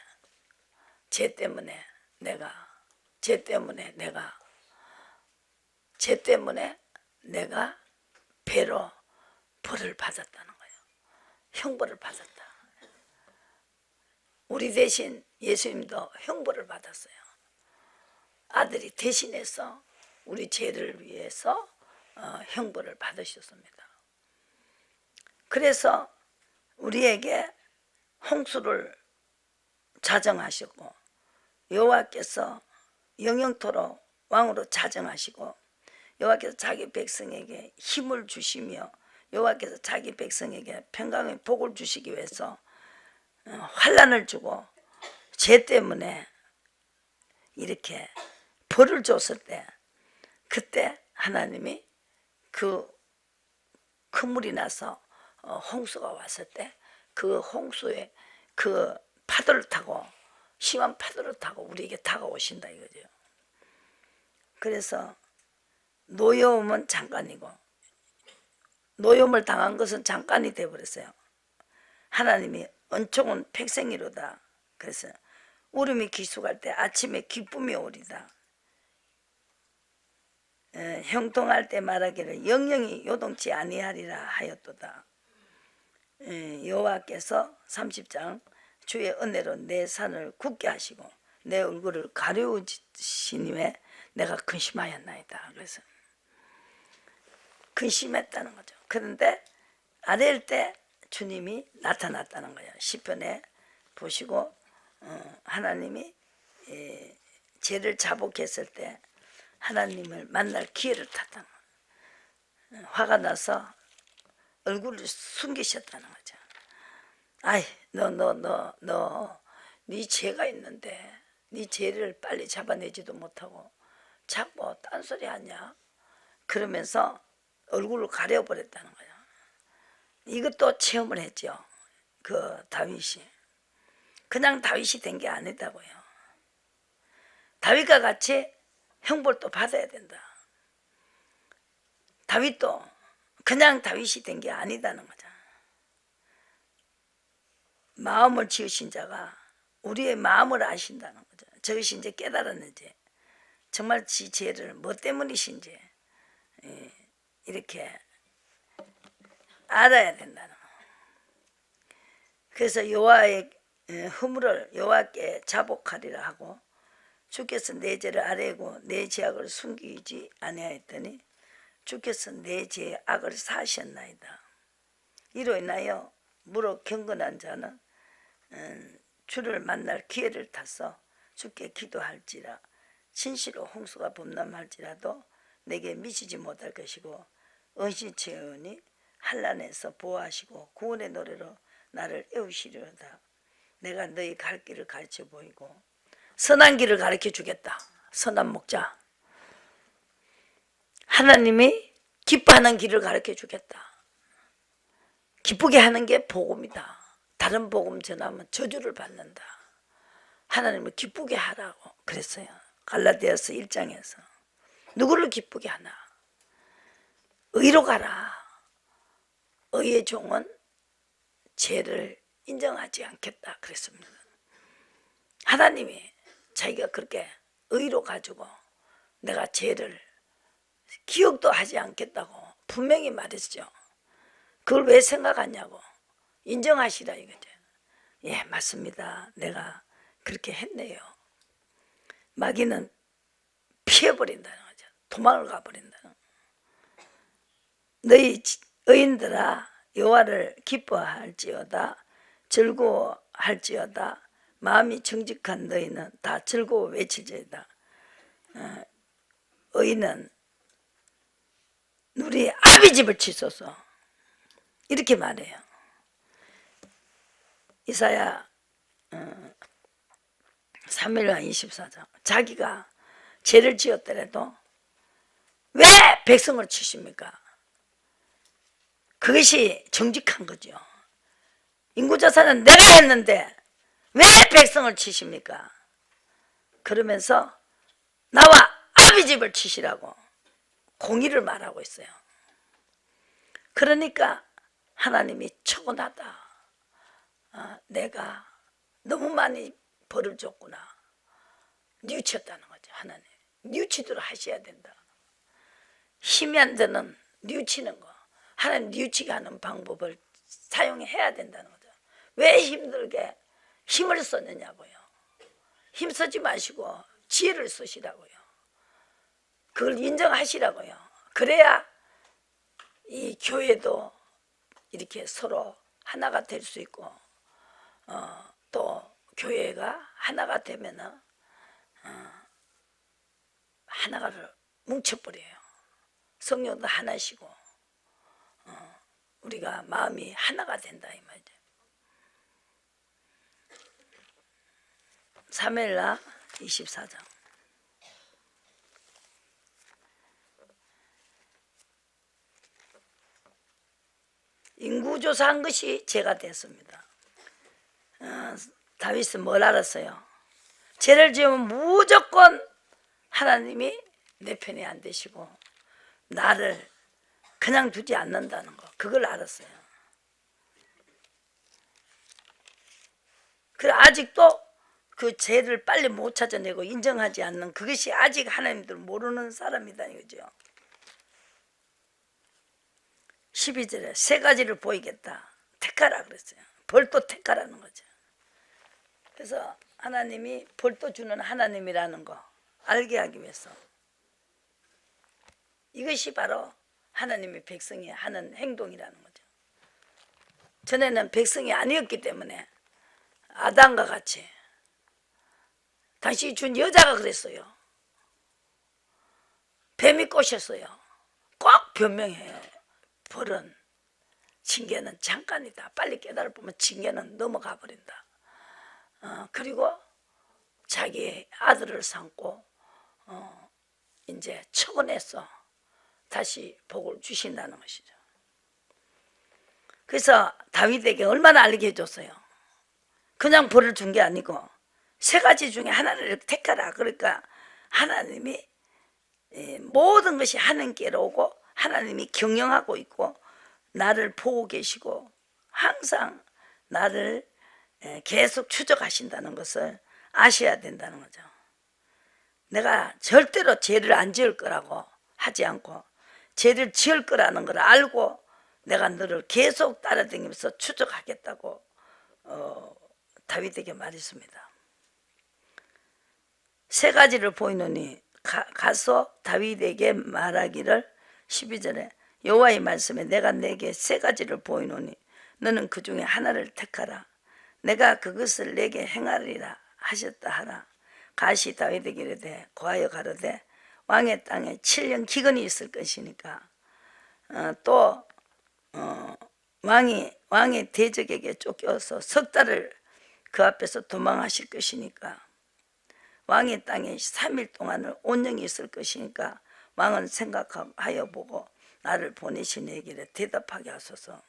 죄 때문에 내가 배로 벌을 받았다는 거예요. 형벌을 받았다. 우리 대신 예수님도 형벌을 받았어요. 아들이 대신해서 우리 죄를 위해서 형벌을 받으셨습니다. 그래서 우리에게 홍수를 자정하셨고 여호와께서 영영토로 왕으로 자정하시고 여호와께서 자기 백성에게 힘을 주시며 여호와께서 자기 백성에게 평강의 복을 주시기 위해서 환난을 주고 죄 때문에 이렇게 벌을 줬을 때 그때 하나님이 그 큰 물이 나서 홍수가 왔을 때 그 홍수에 그 파도를 타고 심한 파도를 타고 우리에게 다가오신다 이거죠. 그래서 노여움은 잠깐이고 노여움을 당한 것은 잠깐이 되어버렸어요. 하나님이 은총은 백생이로다. 그래서 울음이 기숙할 때 아침에 기쁨이 오리다. 형통할 때 말하기를 영영이 요동치 아니하리라 하였도다. 여호와께서 30장 주의 은혜로 내 산을 굳게 하시고 내 얼굴을 가려우시니에 내가 근심하였나이다. 그래서 근심했다는 거죠. 그런데 아래일 때 주님이 나타났다는 거예요. 시편에 보시고 하나님이 죄를 자복했을 때 하나님을 만날 기회를 탔다는 거예요. 화가 나서 얼굴을 숨기셨다는 거죠. 아이, 네 죄가 있는데 네 죄를 빨리 잡아내지도 못하고 자꾸 딴소리 하냐? 그러면서 얼굴을 가려버렸다는 거예요. 이것도 체험을 했죠. 그 다윗이. 그냥 다윗이 된 게 아니다고요. 다윗과 같이 형벌도 받아야 된다. 다윗도 그냥 다윗이 된 게 아니다는 거죠. 마음을 지으신 자가 우리의 마음을 아신다는 거죠. 저것이 이제 깨달았는지 정말 지 죄를 뭐 때문이신지 이렇게 알아야 된다는 거예요. 그래서 여호와의 허물을 여호와께 자복하리라 하고 주께서 내 죄를 아뢰고 내 죄악을 숨기지 아니하였더니 주께서 내 죄의 악을 사하셨나이다. 이로 인하여 무릇 경건한 자는 주를 만날 기회를 타서 주께 기도할지라 진실로 홍수가 범람할지라도 내게 미치지 못할 것이고 은신처니 한란에서 보호하시고 구원의 노래로 나를 애우시리로다. 내가 너희 갈 길을 가르쳐 보이고 선한 길을 가르쳐 주겠다. 선한 목자. 하나님이 기뻐하는 길을 가르쳐 주겠다. 기쁘게 하는 게 복음이다. 다른 복음 전하면 저주를 받는다. 하나님을 기쁘게 하라고 그랬어요. 갈라디아서 1장에서. 누구를 기쁘게 하나? 의로 가라. 의의 종은 죄를 인정하지 않겠다 그랬습니다. 하나님이 자기가 그렇게 의로 가지고 내가 죄를 기억도 하지 않겠다고 분명히 말했죠. 그걸 왜 생각하냐고. 인정하시라 이거죠. 예, 맞습니다. 내가 그렇게 했네요. 마귀는 피해버린다는 거죠. 도망을 가버린다는. 너희 의인들아 여호와를 기뻐할지어다 즐거워할지어다 마음이 정직한 너희는 다 즐거워 외칠지어다. 의인은 우리 아비 집을 치소서 이렇게 말해요. 이사야 3일과 24장. 자기가 죄를 지었더라도 왜 백성을 치십니까? 그것이 정직한 거죠. 인구조사는 내가 했는데 왜 백성을 치십니까? 그러면서 나와 아비 집을 치시라고 공의를 말하고 있어요. 그러니까 하나님이 초건하다. 내가 너무 많이 벌을 줬구나. 뉘우쳤다는 거죠. 하나님 뉘우치도록 하셔야 된다. 힘이 안 드는 뉘우치는 거 하나님 뉘우치게 하는 방법을 사용해야 된다는 거죠. 왜 힘들게 힘을 썼느냐고요. 힘쓰지 마시고 지혜를 쓰시라고요. 그걸 인정하시라고요. 그래야 이 교회도 이렇게 서로 하나가 될 수 있고 또 교회가 하나가 되면은 하나가 뭉쳐버려요. 성령도 하나시고 우리가 마음이 하나가 된다 이 말이죠. 사무엘하 24장. 인구조사한 것이 죄가 됐습니다. 다윗은 뭘 알았어요? 죄를 지으면 무조건 하나님이 내 편이 안 되시고 나를 그냥 두지 않는다는 거 그걸 알았어요. 그래 아직도 그 죄를 빨리 못 찾아내고 인정하지 않는 그것이 아직 하나님들 모르는 사람이다 이거죠. 12절에 세 가지를 보이겠다. 택하라 그랬어요. 벌도 택하라는 거죠. 그래서 하나님이 벌도 주는 하나님이라는 거 알게 하기 위해서 이것이 바로 하나님의 백성이 하는 행동이라는 거죠. 전에는 백성이 아니었기 때문에 아담과 같이 당신이 준 여자가 그랬어요. 뱀이 꼬셨어요. 꼭 변명해요. 벌은 징계는 잠깐이다. 빨리 깨달아보면 징계는 넘어가 버린다. 그리고 자기 아들을 삼고 이제 처분해서 다시 복을 주신다는 것이죠. 그래서 다윗에게 얼마나 알게 해줬어요. 그냥 벌을 준 게 아니고 세 가지 중에 하나를 택하라. 그러니까 하나님이 모든 것이 하나님께로 오고 하나님이 경영하고 있고 나를 보고 계시고 항상 나를 계속 추적하신다는 것을 아셔야 된다는 거죠. 내가 절대로 죄를 안 지을 거라고 하지 않고 죄를 지을 거라는 걸 알고 내가 너를 계속 따라다니면서 추적하겠다고 다윗에게 말했습니다. 세 가지를 보이노니 가서 다윗에게 말하기를 12절에 여호와의 말씀에 내가 내게 세 가지를 보이노니 너는 그 중에 하나를 택하라. 내가 그것을 내게 행하리라 하셨다 하라. 가시 다윗에게 이르되 고하여 가로되 왕의 땅에 7년 기근이 있을 것이니까 또 왕의 대적에게 쫓겨서 석 달을 그 앞에서 도망하실 것이니까 왕의 땅에 3일 동안을 온영이 있을 것이니까 왕은 생각하여 보고 나를 보내신 에게 대답하게 하소서.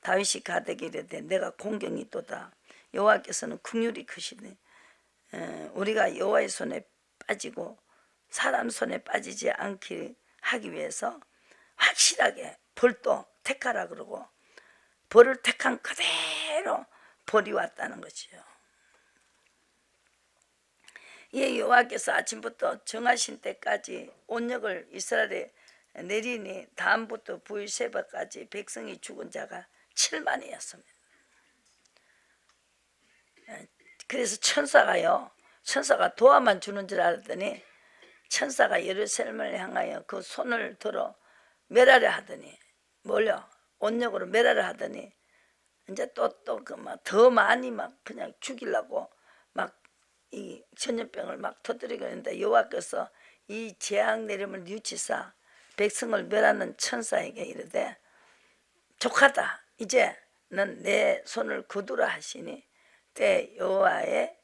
다윗이 가드에게 이르되 내가 공경이 있도다. 여호와께서는 긍휼이 크시니 우리가 여호와의 손에 빠지고 사람 손에 빠지지 않게 하기 위해서 확실하게 벌도 택하라 그러고 벌을 택한 그대로 벌이 왔다는 것이요. 이 여호와께서 아침부터 정하신 때까지 온역을 이스라엘에 내리니 다음부터 부일세바까지 백성이 죽은 자가 7만이었습니다. 그래서 천사가 도화만 주는 줄 알았더니 천사가 예루살렘을 향하여 그 손을 들어 멸하려 하더니 뭘요? 온역으로 멸하려 하더니 이제 또 그 막 더 많이 막 그냥 죽이려고 막 이 전염병을 막 터뜨리고 있는데 여호와께서 이 재앙 내림을 뉘우치사 백성을 멸하는 천사에게 이르되 족하다. 이제는 내 손을 거두라 하시니 때 여호와의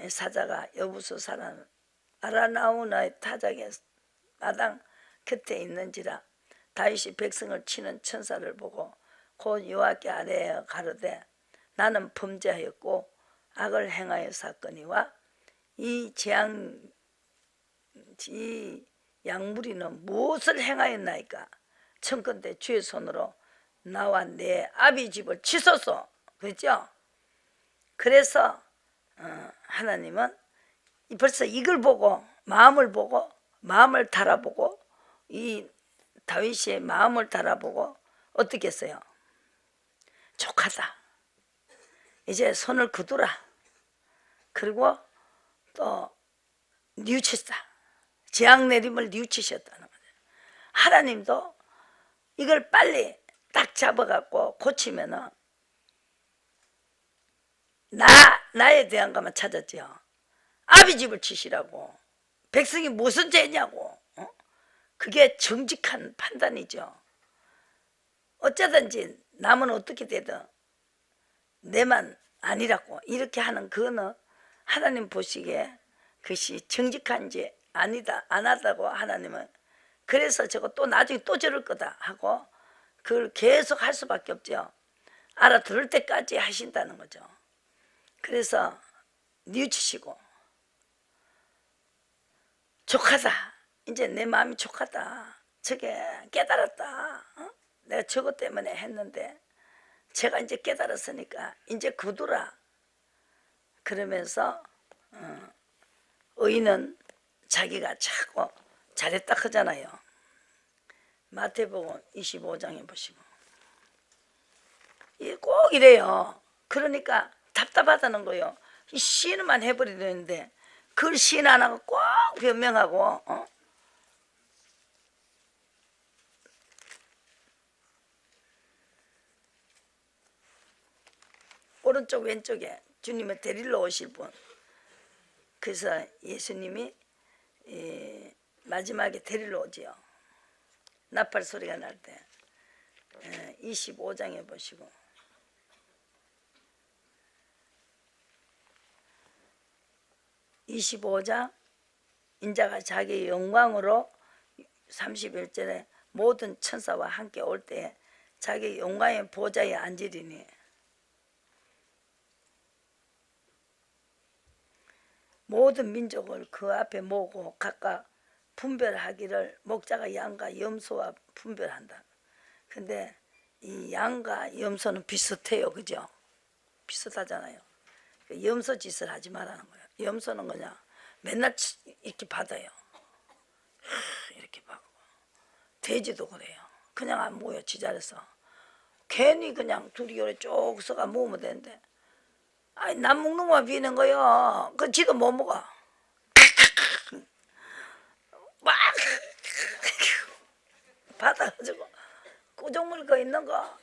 사자가 여부수 사람 아라나우나의 타작의 마당 곁에 있는지라. 다윗이 백성을 치는 천사를 보고 곧 여호와께 아뢰어 가로되 나는 범죄하였고 악을 행하여 사거니와 이 양무리는 무엇을 행하였나이까. 청컨대 주의 손으로 나와 내 아비 집을 치소서. 그렇죠? 그래서 하나님은 벌써 이걸 보고 마음을 달아보고 이 다윗의 마음을 달아보고 어떻게 했어요? 족하다. 이제 손을 거두라. 그리고 또 뉘우치다. 재앙 내림을 뉘우치셨다는 거예요. 하나님도 이걸 빨리 딱 잡아갖고 고치면은 나에 대한 것만 찾았죠. 아비 집을 치시라고. 백성이 무슨 죄냐고. 그게 정직한 판단이죠. 어쩌든지 남은 어떻게 되든 내만 아니라고 이렇게 하는 그거는 하나님 보시기에 그것이 정직한지 아니다 안 하다고 하나님은 그래서 저거 또 나중에 또 저럴 거다 하고 그걸 계속 할 수밖에 없죠. 알아들을 때까지 하신다는 거죠. 그래서 뉘우치시고 족하다. 이제 내 마음이 족하다. 저게 깨달았다. 내가 저것 때문에 했는데 제가 이제 깨달았으니까 이제 거두라. 그러면서 의인은 자기가 자꾸 잘했다 하잖아요. 마태복음 25장에 보시고 꼭 이래요. 그러니까 답답하다는 거예요. 시인만 해버리는데 그걸 시인 안 하고 꼭 변명하고 오른쪽 왼쪽에 주님을 데리러 오실 분. 그래서 예수님이 마지막에 데리러 오지요. 나팔 소리가 날 때 25장에 보시고 25장 인자가 자기 영광으로 31절에 모든 천사와 함께 올 때 자기 영광의 보좌에 앉으리니 모든 민족을 그 앞에 모으고 각각 분별하기를 목자가 양과 염소와 분별한다. 근데 이 양과 염소는 비슷해요. 그죠? 비슷하잖아요. 염소 짓을 하지 말라는 거예요. 염소는 그냥 맨날 이렇게 받아요. 이렇게 받고. 돼지도 그래요. 그냥 안 모여 지자리에서. 괜히 그냥 둘이 요래 쭉 서가 모으면 되는데 아니 남 먹는 것만 비는 거요. 그 지도 못 먹어. 막 받아가지고 꾸종물 거 있는 거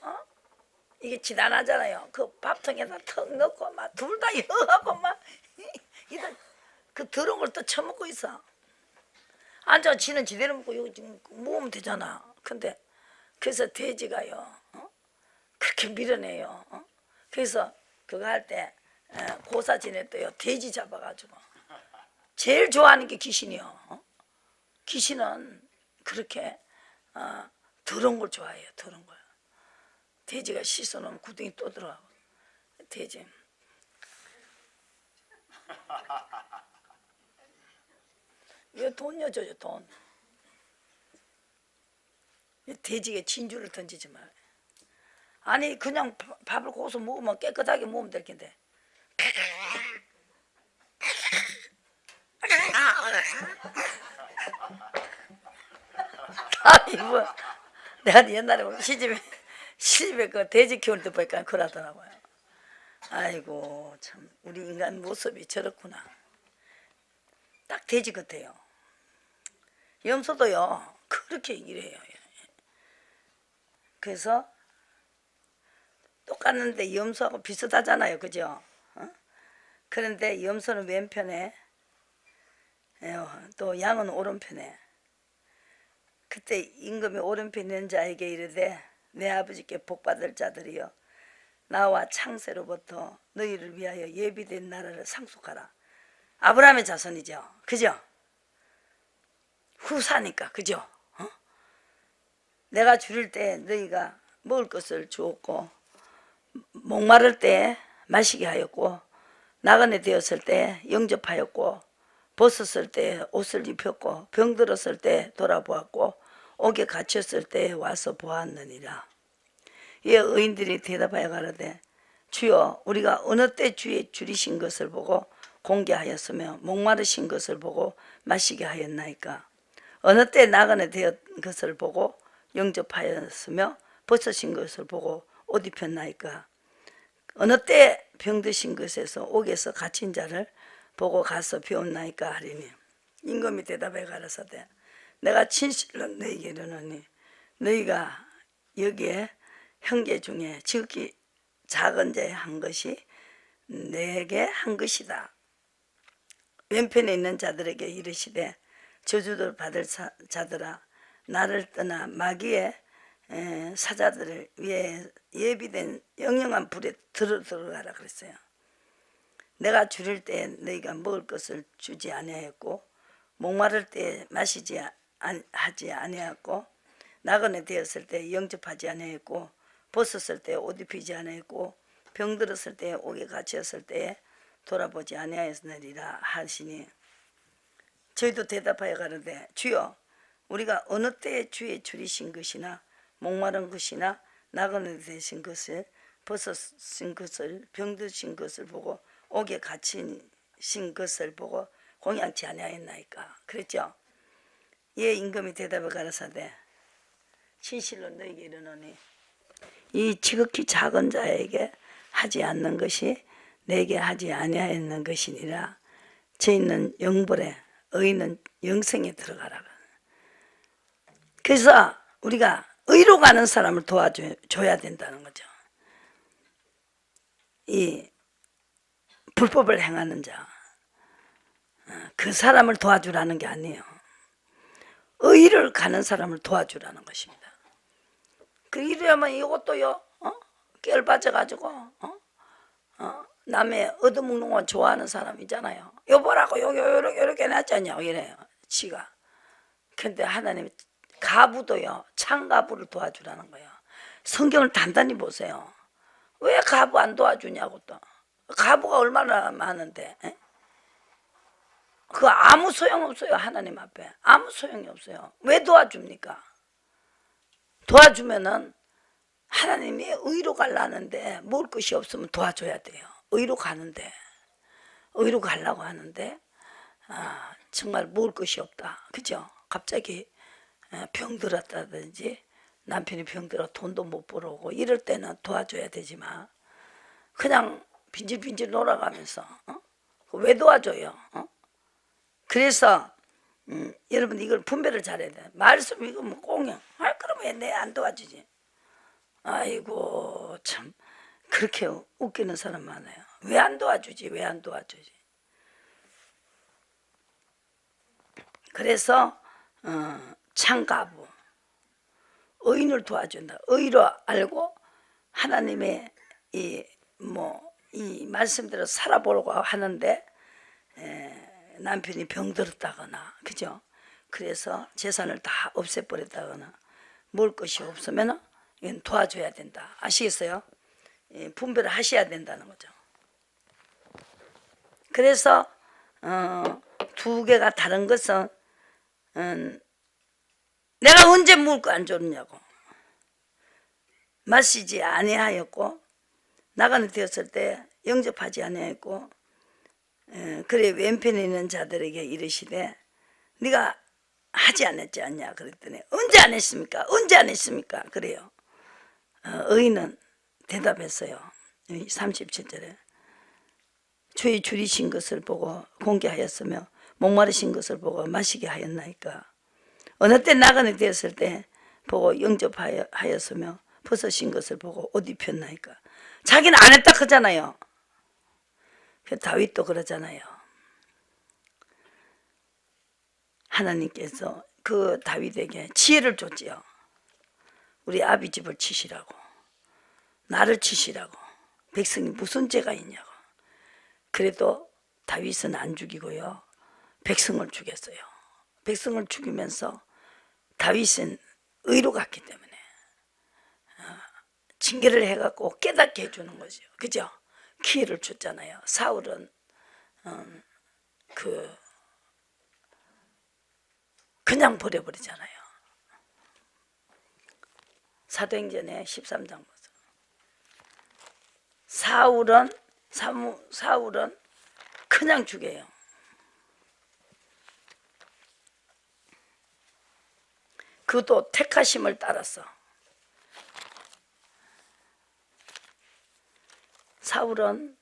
이게 지단하잖아요. 그 밥통에다 턱 넣고 막 둘 다 여하고 막 그 더러운 걸 또 처먹고 있어. 앉아 지는 지대로 먹고 여기 지금 모으면 되잖아. 근데 그래서 돼지가요 그렇게 밀어내요. 그래서 그거 할 때 고사 지냈대요. 돼지 잡아가지고 제일 좋아하는 게 귀신이요. 귀신은 그렇게 더러운 걸 좋아해요. 더러운 걸. 돼지가 씻어놓으면 구덩이 또 들어가고. 돼지 이거 돈요 줘요. 돈. 돼지가 진주를 던지지 말. 아니 그냥 밥을 고서 먹으면 깨끗하게 먹으면 될 텐데. 아니 뭐 내가 옛날에 시집에 그 돼지 키울 때 보니까 그러더라고요. 아이고 참 우리 인간 모습이 저렇구나. 딱 돼지 같아요. 염소도요 그렇게 이래요. 그래서 똑같은데 염소하고 비슷하잖아요. 그죠? 그런데 염소는 왼편에 또 양은 오른편에. 그때 임금이 오른편에 있는 자에게 이르되 내 아버지께 복받을 자들이여 나와 창세로부터 너희를 위하여 예비된 나라를 상속하라. 아브라함의 자손이죠. 그죠? 후사니까. 그죠? 내가 줄일 때 너희가 먹을 것을 주었고 목마를 때 마시게 하였고 나그네 되었을 때 영접하였고 벗었을 때 옷을 입혔고 병들었을 때 돌아보았고 옥에 갇혔을 때 와서 보았느니라. 이에 의인들이 대답하여 가로되 주여 우리가 어느 때 주의 줄이신 것을 보고 공개하였으며 목마르신 것을 보고 마시게 하였나이까. 어느 때 나그네 되었 것을 보고 영접하였으며 벗으신 것을 보고 옷 입혔나이까. 어느 때 병드신 것에서 옥에서 갇힌 자를 보고 가서 배웠나이까 하리니. 임금이 대답해 가라사대 내가 진실로 너희에게 이르노니 너희가 여기에 형제 중에 지극히 작은 자에 한 것이 내게 한 것이다. 왼편에 있는 자들에게 이르시되 저주를 받을 자들아 나를 떠나 마귀의 사자들을 위해 예비된 영영한 불에 들어가라 그랬어요. 내가 줄일 때 너희가 먹을 것을 주지 아니하였고 목마를 때 마시지 하지 아니하였고 나그네 되었을 때 영접하지 아니하였고 벗었을 때 옷 입히지 아니하였고 병들었을 때 옥에 갇혔을 때 돌아보지 아니하였느니라 하시니 저희도 대답하여 가로되 주여 우리가 어느 때에 주의 줄이신 것이나 목마른 것이나 나그네 되신 것을 벗으신 것을 병드신 것을 보고 옥에 갇히신 것을 보고 공양치 아니하였나이까. 그랬죠. 예 임금이 대답을 가라사대 진실로 너희에게 이르노니 이 지극히 작은 자에게 하지 않는 것이 내게 하지 아니하였는 것이니라. 저희는 영벌에 의인은 영생에 들어가라. 그래서 우리가 의로 가는 사람을 도와줘야 된다는 거죠. 이 불법을 행하는 자, 그 사람을 도와주라는 게 아니에요. 의를 가는 사람을 도와주라는 것입니다. 그 이래야만 이것도요, 깨를 빠져가지고, 남의 얻어먹는 거 좋아하는 사람이잖아요. 여보라고 요렇게 해놨잖아요. 이래요, 지가. 근데 하나님이 가부도요, 창가부를 도와주라는 거예요. 성경을 단단히 보세요. 왜 가부 안 도와주냐고 또. 가부가 얼마나 많은데. 그거 아무 소용없어요. 하나님 앞에 아무 소용이 없어요. 왜 도와줍니까? 도와주면은 하나님이 의로 가려는데 먹을 것이 없으면 도와줘야 돼요. 의로 가는데, 의로 가려고 하는데 정말 먹을 것이 없다, 그죠? 갑자기 병 들었다든지 남편이 병 들어 돈도 못 벌어오고 이럴 때는 도와줘야 되지만 그냥 빈질빈질 놀아가면서 왜 도와줘요? 그래서 여러분 이걸 분별을 잘해야 돼. 말씀 이거 뭐 공영. 그러면 내 안 도와주지. 아이고 참 그렇게 웃기는 사람 많아요. 왜 안 도와주지? 왜 안 도와주지? 그래서 창가부, 의인을 도와준다. 의로 알고 하나님의 이 말씀대로 살아보려고 하는데 남편이 병들었다거나, 그죠? 그래서 재산을 다 없애버렸다거나 먹을 것이 없으면 이건 도와줘야 된다. 아시겠어요? 분별을 하셔야 된다는 거죠. 그래서 두 개가 다른 것은 내가 언제 먹을 거 안 줬냐고 마시지 아니하였고 나가는 되었을 때 영접하지 아니하였고 그래 왼편에 있는 자들에게 이르시되 네가 하지 않았지 않냐 그랬더니 언제 안 했습니까? 언제 안 했습니까? 그래요. 의인은 대답했어요. 37절에 주의 줄이신 것을 보고 공개하였으며 목마르신 것을 보고 마시게 하였나이까. 어느 때 나가는 되었을 때 보고 영접하였으며 벗으신 것을 보고 옷 입혔나이까. 자기는 안 했다 그러잖아요. 다윗도 그러잖아요. 하나님께서 그 다윗에게 지혜를 줬지요. 우리 아비 집을 치시라고, 나를 치시라고. 백성이 무슨 죄가 있냐고. 그래도 다윗은 안 죽이고요, 백성을 죽였어요. 백성을 죽이면서 다윗은 의로 갔기 때문에 징계를 해갖고 깨닫게 해주는 거죠. 그죠? 기회를 줬잖아요. 사울은 그냥 버려버리잖아요. 사도행전의 13장 보세요. 사울은 그냥 죽여요. 그도 택하심을 따라서. 사울은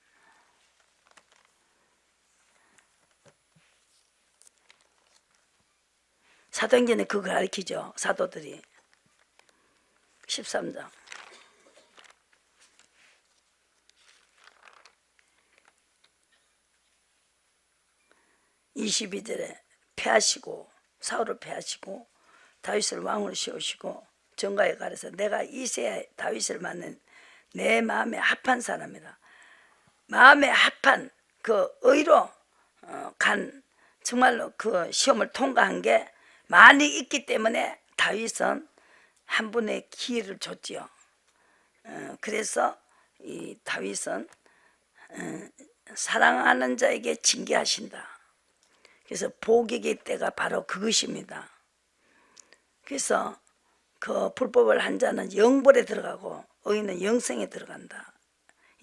사도행전에 그거 가르치죠. 사도들이 13장 22절에 패하시고 사울을 패하시고 다윗을 왕으로 세우시고 정가에 가려서 내가 이세 다윗을 맞는 내 마음에 합한 사람이다. 마음에 합한 그 의로 간 정말로 그 시험을 통과한 게 많이 있기 때문에 다윗은 한 분의 기회를 줬지요. 그래서 이 다윗은 사랑하는 자에게 징계하신다. 그래서 복의 때가 바로 그것입니다. 그래서 그 불법을 한 자는 영벌에 들어가고 의인은 영생에 들어간다.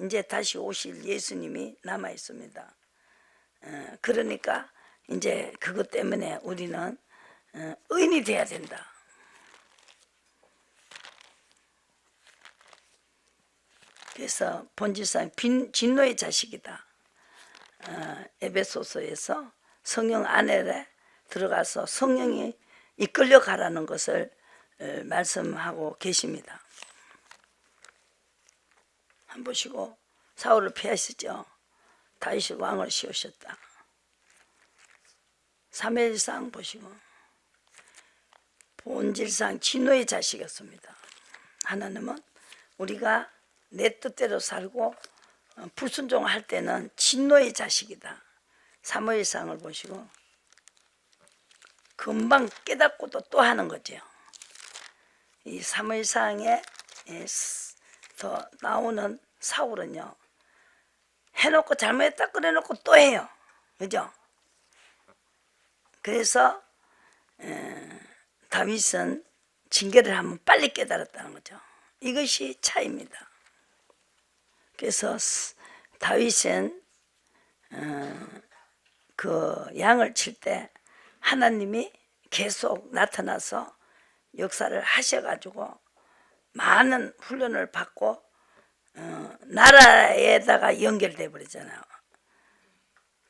이제 다시 오실 예수님이 남아 있습니다. 그러니까 이제 그것 때문에 우리는 의인이 돼야 된다. 그래서 본질상 진노의 자식이다. 에베소서에서 성령 안에 들어가서 성령이 이끌려 가라는 것을 말씀하고 계십니다. 한번 보시고 사울을 피하시죠. 다윗이 왕을 씌우셨다. 사무엘상 보시고 본질상 진노의 자식이었습니다. 하나님은 우리가 내 뜻대로 살고 불순종할 때는 진노의 자식이다. 사무엘상을 보시고 금방 깨닫고도 또 하는 거죠. 이 사무엘상에 더 나오는 사울은요, 해놓고 잘못했다 그래놓고 또 해요. 그죠? 그래서 다윗은 징계를 하면 빨리 깨달았다는 거죠. 이것이 차이입니다. 그래서 다윗은 그 양을 칠 때 하나님이 계속 나타나서 역사를 하셔가지고 많은 훈련을 받고 나라에다가 연결돼 버리잖아요.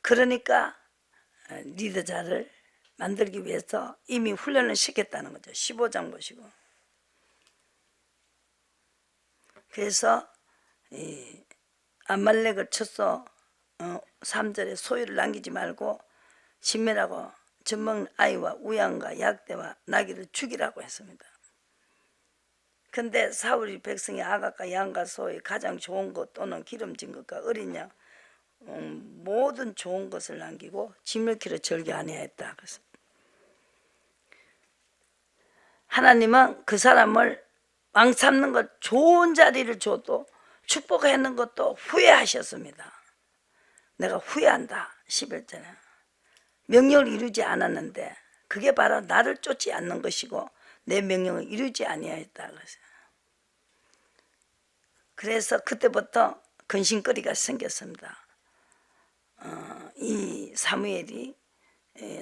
그러니까 리더자를 만들기 위해서 이미 훈련을 시켰다는 거죠. 15장 보시고. 그래서 이 아말렉을 쳐서 3절에 소유를 남기지 말고 진멸하고 젖먹는 아이와 우양과 약대와 나귀를 죽이라고 했습니다. 근데 사울이 백성의 아가과 양과 소의 가장 좋은 것 또는 기름진 것과 어린 양 모든 좋은 것을 남기고 진멸키로 절개 아니하였다. 그래서 하나님은 그 사람을 왕 삼는 것 좋은 자리를 줘도 축복하는 것도 후회하셨습니다. 내가 후회한다. 11절에 명령을 이루지 않았는데 그게 바로 나를 쫓지 않는 것이고 내 명령을 이루지 아니하였다. 그래서 그때부터 근심거리가 생겼습니다. 이 사무엘이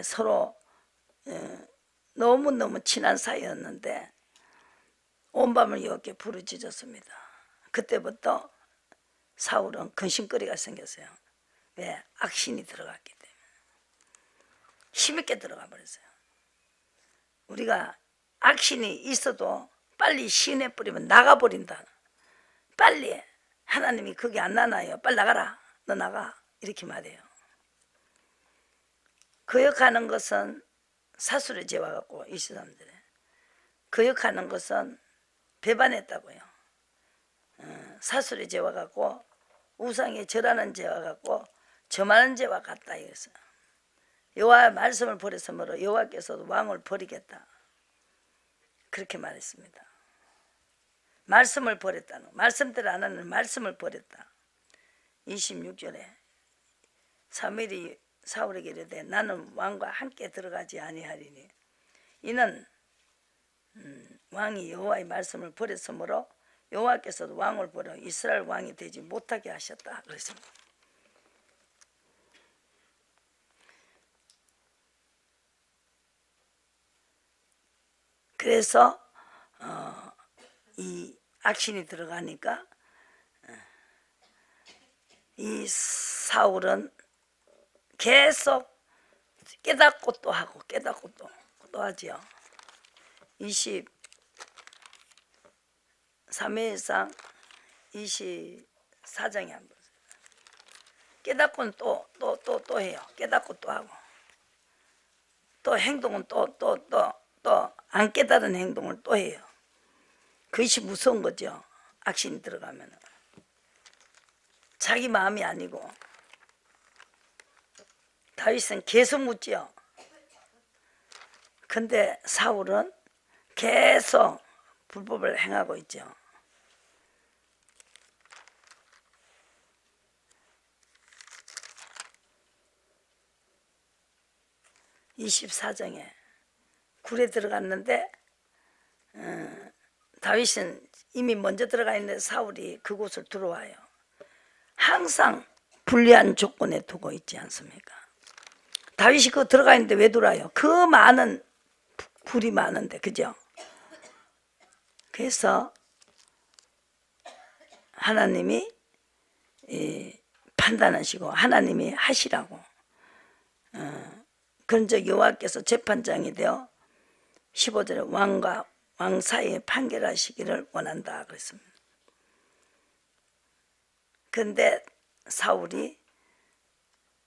서로 너무너무 친한 사이였는데 온 밤을 이렇게 부르짖었습니다. 그때부터 사울은 근심거리가 생겼어요. 왜? 악신이 들어갔기 때문에. 힘있게 들어가 버렸어요. 우리가 악신이 있어도 빨리 시인해버리면 나가버린다. 빨리 하나님이 거기 안 나나요. 빨리 나가라. 너 나가. 이렇게 말해요. 거역하는 것은 사술의 죄와 같고 이 사람들의 거역하는 것은 배반했다고요. 사술의 죄와 같고 우상에 절하는 죄와 같고 점하는 죄와 같다 이랬어요. 여호와의 말씀을 버렸으므로 여호와께서도 왕을 버리겠다. 그렇게 말했습니다. 말씀을 버렸다는 말씀대로 안 하는 말씀을 버렸다. 26절에 사무엘이 사울에게 이르되 나는 왕과 함께 들어가지 아니하리니 이는 왕이 여호와의 말씀을 버렸으므로 여호와께서도 왕을 버려 이스라엘 왕이 되지 못하게 하셨다. 그랬습니다. 그래서 이 악신이 들어가니까 이 사울은 계속 깨닫고 또 하고 깨닫고 또 하지요. 23회상 24장에 한번 보세요. 깨닫고는 또 해요. 깨닫고 또 하고 또 행동은 또 안 깨달은 행동을 또 해요. 그것이 무서운 거죠. 악신이 들어가면 자기 마음이 아니고. 다윗은 계속 묻지요. 근데 사울은 계속 불법을 행하고 있죠. (24장에) 굴에 들어갔는데 다윗은 이미 먼저 들어가 있는데 사울이 그곳을 들어와요. 항상 불리한 조건에 두고 있지 않습니까? 다윗이 그 들어가 있는데 왜 들어와요? 그 많은 불이 많은데, 그죠? 그래서 하나님이 판단하시고 하나님이 하시라고. 그런즉 여호와께서 재판장이 되어 15절에 왕과 왕 사이에 판결하시기를 원한다 그랬습니다. 근데 사울이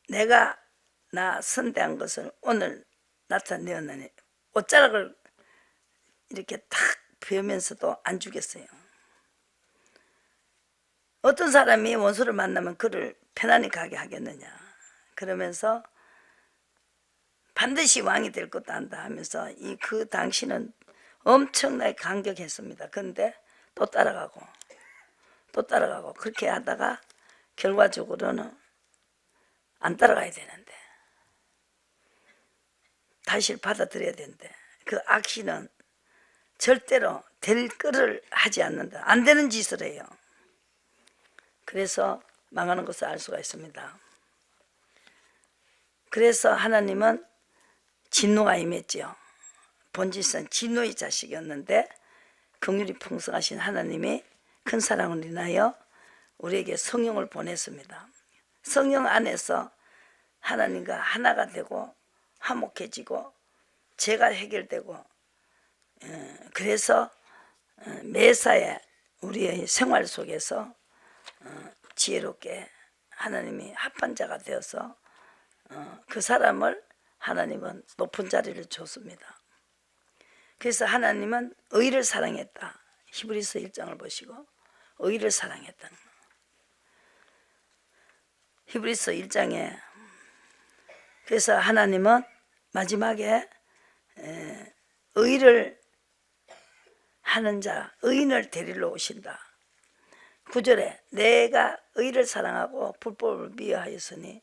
내가 나 선대한 것을 오늘 나타내었느니 옷자락을 이렇게 탁 베면서도 안 죽였어요. 어떤 사람이 원수를 만나면 그를 편안히 가게 하겠느냐. 그러면서 반드시 왕이 될 것도 안다 하면서 그 당시는 엄청나게 강격했습니다. 그런데 또 따라가고 그렇게 하다가 결과적으로는 안 따라가야 되는데 다시 받아들여야 되는데 그 악신은 절대로 될 거를 하지 않는다. 안 되는 짓을 해요. 그래서 망하는 것을 알 수가 있습니다. 그래서 하나님은 진노가 임했지요. 본질은 진노의 자식이었는데 긍휼이 풍성하신 하나님이 큰 사랑을 인하여 우리에게 성령을 보냈습니다. 성령 안에서 하나님과 하나가 되고 화목해지고 죄가 해결되고, 그래서 매사에 우리의 생활 속에서 지혜롭게 하나님이 합한 자가 되어서 그 사람을 하나님은 높은 자리를 줬습니다. 그래서 하나님은 의를 사랑했다. 히브리서 1장을 보시고 의를 사랑했다. 히브리서 1장에 그래서 하나님은 마지막에 의를 하는 자, 의인을 데리러 오신다. 9절에 내가 의를 사랑하고 불법을 미워하였으니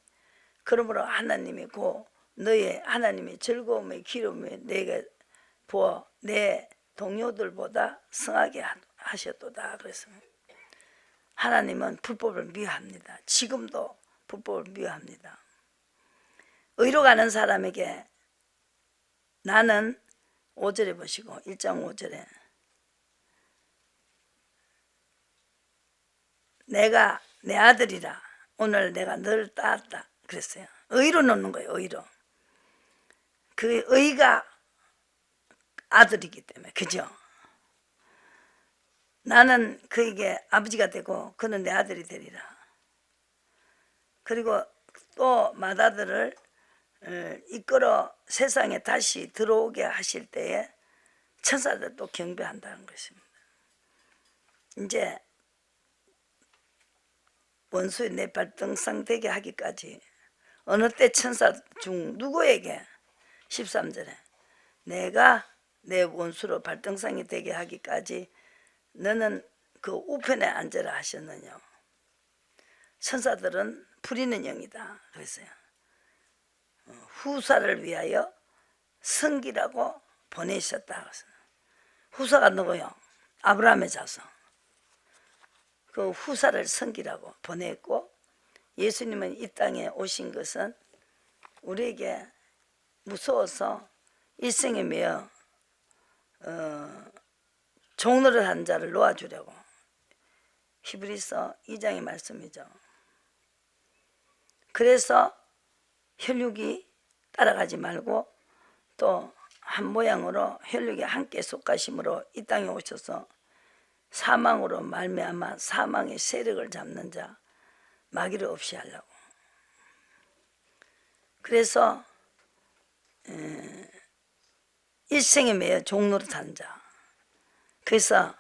그러므로 하나님이 고 너의 하나님의 즐거움의 기름을 내게 부어 내 동료들보다 성하게 하셨도다. 그랬습니다. 하나님은 불법을 미워합니다. 지금도 불법을 미워합니다. 의로 가는 사람에게 나는 5절에 보시고 1장 5절에 내가 내 아들이라 오늘 내가 너를 따았다 그랬어요. 의로 놓는 거예요. 의로. 그 의가 아들이기 때문에. 그죠? 나는 그에게 아버지가 되고 그는 내 아들이 되리라. 그리고 또 맏아들을 이끌어 세상에 다시 들어오게 하실 때에 천사들도 경배한다는 것입니다. 이제 원수의 내 발등상 되게 하기까지 어느 때 천사 중 누구에게 13절에 내가 내 원수로 발등상이 되게 하기까지 너는 그 우편에 앉으라 하셨느냐. 천사들은 부리는 영이다 그랬어요. 후사를 위하여 성기라고 보내셨다. 후사가 누구요? 아브라함의 자손. 그 후사를 성기라고 보냈고 예수님은 이 땅에 오신 것은 우리에게 무서워서 일생에 매여 종노릇 한 자를 놓아주려고. 히브리서 2장의 말씀이죠. 그래서 혈육이 따라가지 말고 또 한 모양으로 혈육에 함께 속가심으로 이 땅에 오셔서 사망으로 말미암아 사망의 세력을 잡는 자 마귀를 없이 하려고. 그래서 일생에 매여 종노릇한 자. 그래서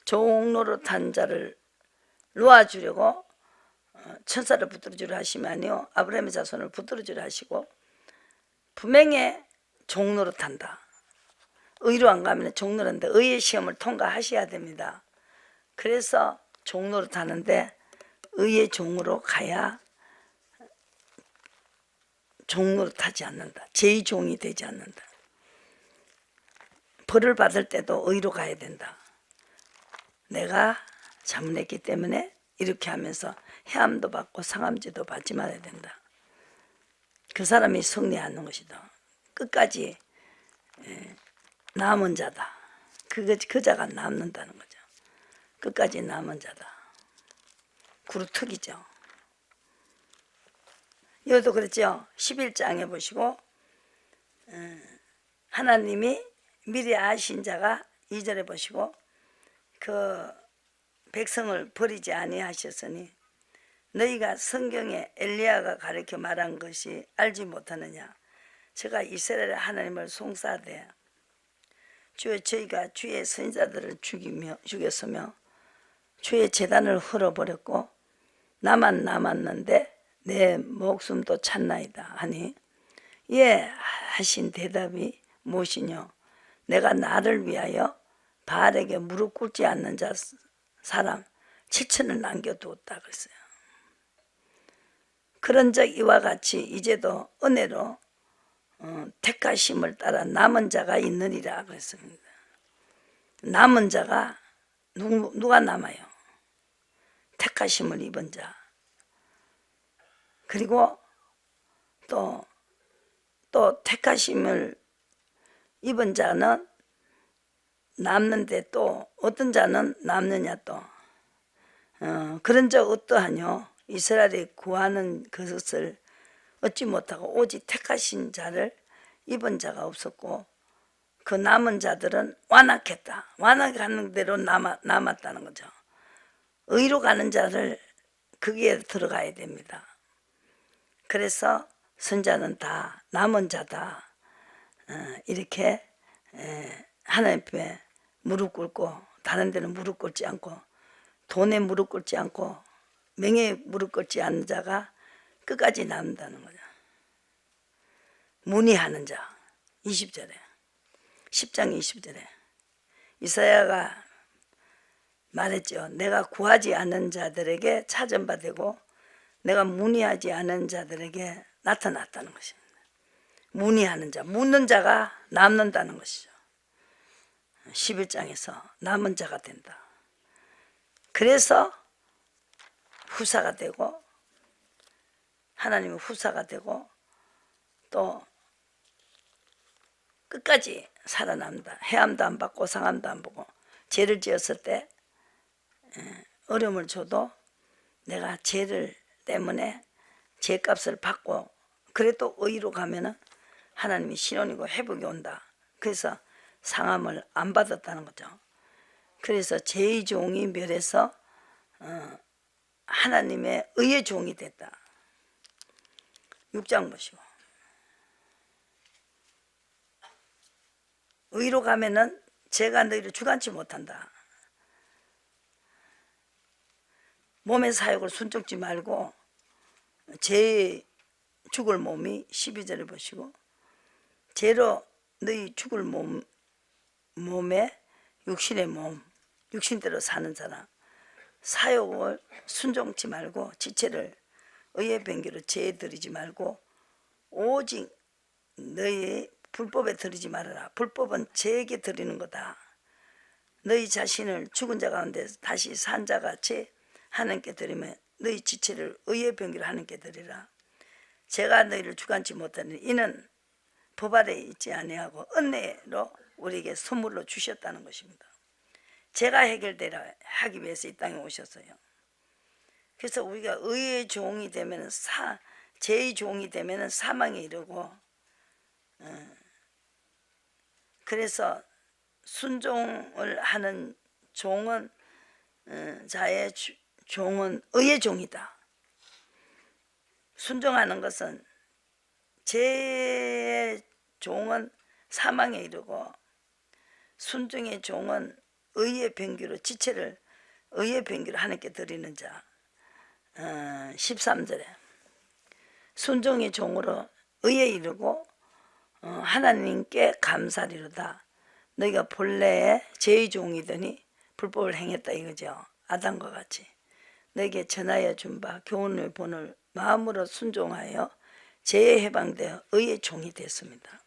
종노릇한 자를 놓아주려고 천사를 붙들어주려 하시면 아니요 아브라함의 자손을 붙들어주려 하시고 분명히 종노릇한다. 의로 안 가면 종노릇한다. 의의 시험을 통과하셔야 됩니다. 그래서 종노릇하는데 의의 종으로 가야 종노릇하지 않는다. 제 종이 되지 않는다. 벌을 받을 때도 의로 가야 된다. 내가 잘못했기 때문에 이렇게 하면서 해함도 받고 상함지도 받지 말아야 된다. 그 사람이 승리하는 것이다. 끝까지 남은 자다. 그 자가 남는다는 거죠. 끝까지 남은 자다. 구루특이죠. 여기도 그랬죠. 11장에 보시고 하나님이 미리 아신 자가 2절에 보시고 그 백성을 버리지 아니하셨으니 너희가 성경에 엘리야가 가르쳐 말한 것이 알지 못하느냐. 제가 이스라엘 하나님을 송사하되 주의 저희가 주의 선지자들을 죽였으며 주의 제단을 헐어버렸고 나만 남았는데 내 목숨도 찾나이다 하니 예 하신 대답이 무엇이뇨. 내가 나를 위하여 바알에게 무릎 꿇지 않는 사람 7천을 남겨두었다 그랬어요. 그런 적 이와 같이 이제도 은혜로 택하심을 따라 남은 자가 있느니라 그랬습니다. 남은 자가 누가 남아요? 택하심을 입은 자. 그리고 또 택하심을 입은 자는 남는데 또 어떤 자는 남느냐 또 그런 적 어떠하뇨. 이스라엘이 구하는 그것을 얻지 못하고 오직 택하신 자를 입은 자가 없었고 그 남은 자들은 완악했다. 완악하는 대로 남았다는 거죠. 의로 가는 자를 거기에 들어가야 됩니다. 그래서 선자는 다 남은 자다. 이렇게 하나님 앞에 무릎 꿇고 다른 데는 무릎 꿇지 않고 돈에 무릎 꿇지 않고 명예에 무릎 꿇지 않는 자가 끝까지 남는다는 거죠. 문의하는 자 20절에 10장 20절에 이사야가 말했죠. 내가 구하지 않은 자들에게 찾음받고 내가 문의하지 않은 자들에게 나타났다는 것입니다. 문의하는 자, 묻는 자가 남는다는 것이죠. 11장에서 남은 자가 된다. 그래서 후사가 되고 하나님의 후사가 되고 또 끝까지 살아남는다. 해함도 안 받고 상함도 안 보고 죄를 지었을 때 어려움을 줘도 내가 죄를 때문에 죄값을 받고 그래도 의로 가면은 하나님이 신원이고 회복이 온다. 그래서 상함을 안 받았다는 거죠. 그래서 죄의 종이 멸해서 하나님의 의의 종이 됐다. 6장 보시고 의로 가면은 죄가 너희를 주관치 못한다. 몸의 사욕을 순종지 말고 죄 죽을 몸이 12절을 보시고 죄로 너희 죽을 몸에 육신의 몸 육신대로 사는 사람 사욕을 순종치 말고 지체를 의의 변기로 죄에 들이지 말고 오직 너희 불법에 들이지 말아라. 불법은 죄에게 드리는 거다. 너희 자신을 죽은 자 가운데 다시 산 자같이 하나님께 드리면 너희 지체를 의의 변기로 하나님께 드리라. 제가 너희를 주관치 못하니 이는 법 아래 있지 아니하고 은혜로 우리에게 선물로 주셨다는 것입니다. 제가 해결되라 하기 위해서 이 땅에 오셨어요. 그래서 우리가 의의 종이 되면 죄의 종이 되면 사망에 이르고 그래서 순종을 하는 종은 자의 종은 의의 종이다. 순종하는 것은 죄의 종은 사망에 이르고 순종의 종은 의의 변기로 지체를 의의 변기로 하나님께 드리는 자. 13절에 순종의 종으로 의에 이르고 하나님께 감사리로다. 너희가 본래의 죄의 종이더니 불법을 행했다 이거죠. 아담과 같이 너에게 전하여 준 바 교훈의 본을 마음으로 순종하여 죄에 해방되어 의의 종이 됐습니다.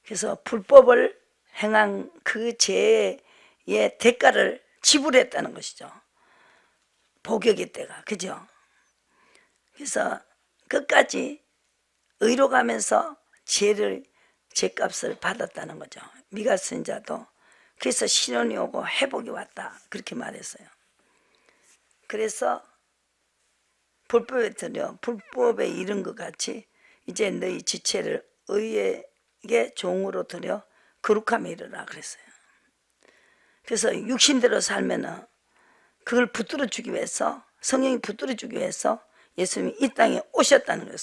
그래서 불법을 행한 그 죄의 대가를 지불했다는 것이죠. 복역의 때가 그죠? 그래서 끝까지 의로 가면서 죄값을 받았다는 거죠. 미가 선지자도 그래서 신원이 오고 회복이 왔다 그렇게 말했어요. 그래서 불법에 들여 불법에 이른 것 같이 이제 너희 지체를 의에게 종으로 들여 거룩함에 이르라 그랬어요. 그래서 육신대로 살면은 그걸 붙들어 주기 위해서 성령이 붙들어 주기 위해서 예수님이 이 땅에 오셨다는 거예요.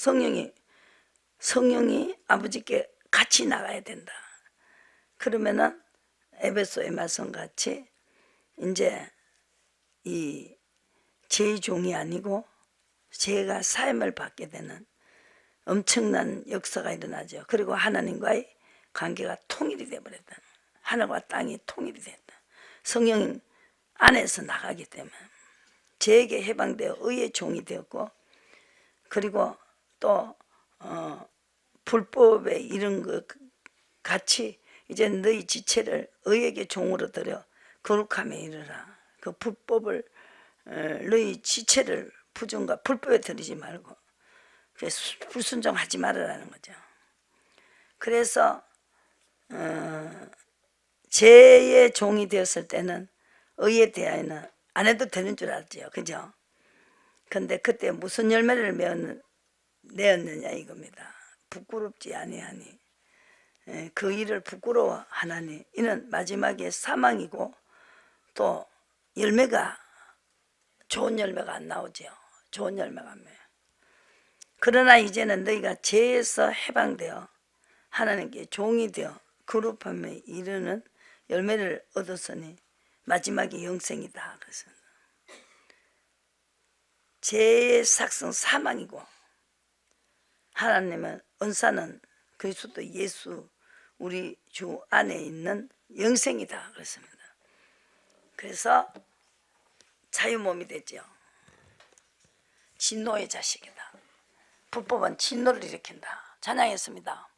성령이 아버지께 같이 나가야 된다. 그러면은 에베소의 말씀같이 이제 이 죄의 종이 아니고 죄가 사함을 받게 되는 엄청난 역사가 일어나죠. 그리고 하나님과의 관계가 통일이 되어버렸다. 하늘과 땅이 통일이 된다. 성령 안에서 나가기 때문에 죄에게 해방되어 의의 종이 되었고, 그리고 또 불법에 이런 것 같이 이제 너희 지체를 의에게 종으로 들여 거룩함에 이르라. 그 불법을 너희 지체를 부정과 불법에 들이지 말고 불순종하지 말으라는 거죠. 그래서 죄의 종이 되었을 때는 의에 대하여는 안 해도 되는 줄 알죠. 그죠? 근데 그때 무슨 열매를 내었느냐 이겁니다. 부끄럽지 아니하니, 그 일을 부끄러워하나니 이는 마지막에 사망이고, 또 열매가 좋은 열매가 안 나오죠. 좋은 열매가 안 나요. 그러나 이제는 너희가 죄에서 해방되어 하나님께 종이 되어 거룩함에 이르는 열매를 얻었으니 마지막에 영생이다. 그래서 죄의 삭성 사망이고, 하나님은 은사는 그리스도 예수 우리 주 안에 있는 영생이다 그랬습니다. 그래서 자유몸이 되죠. 진노의 자식이다. 불법은 진노를 일으킨다. 찬양했습니다.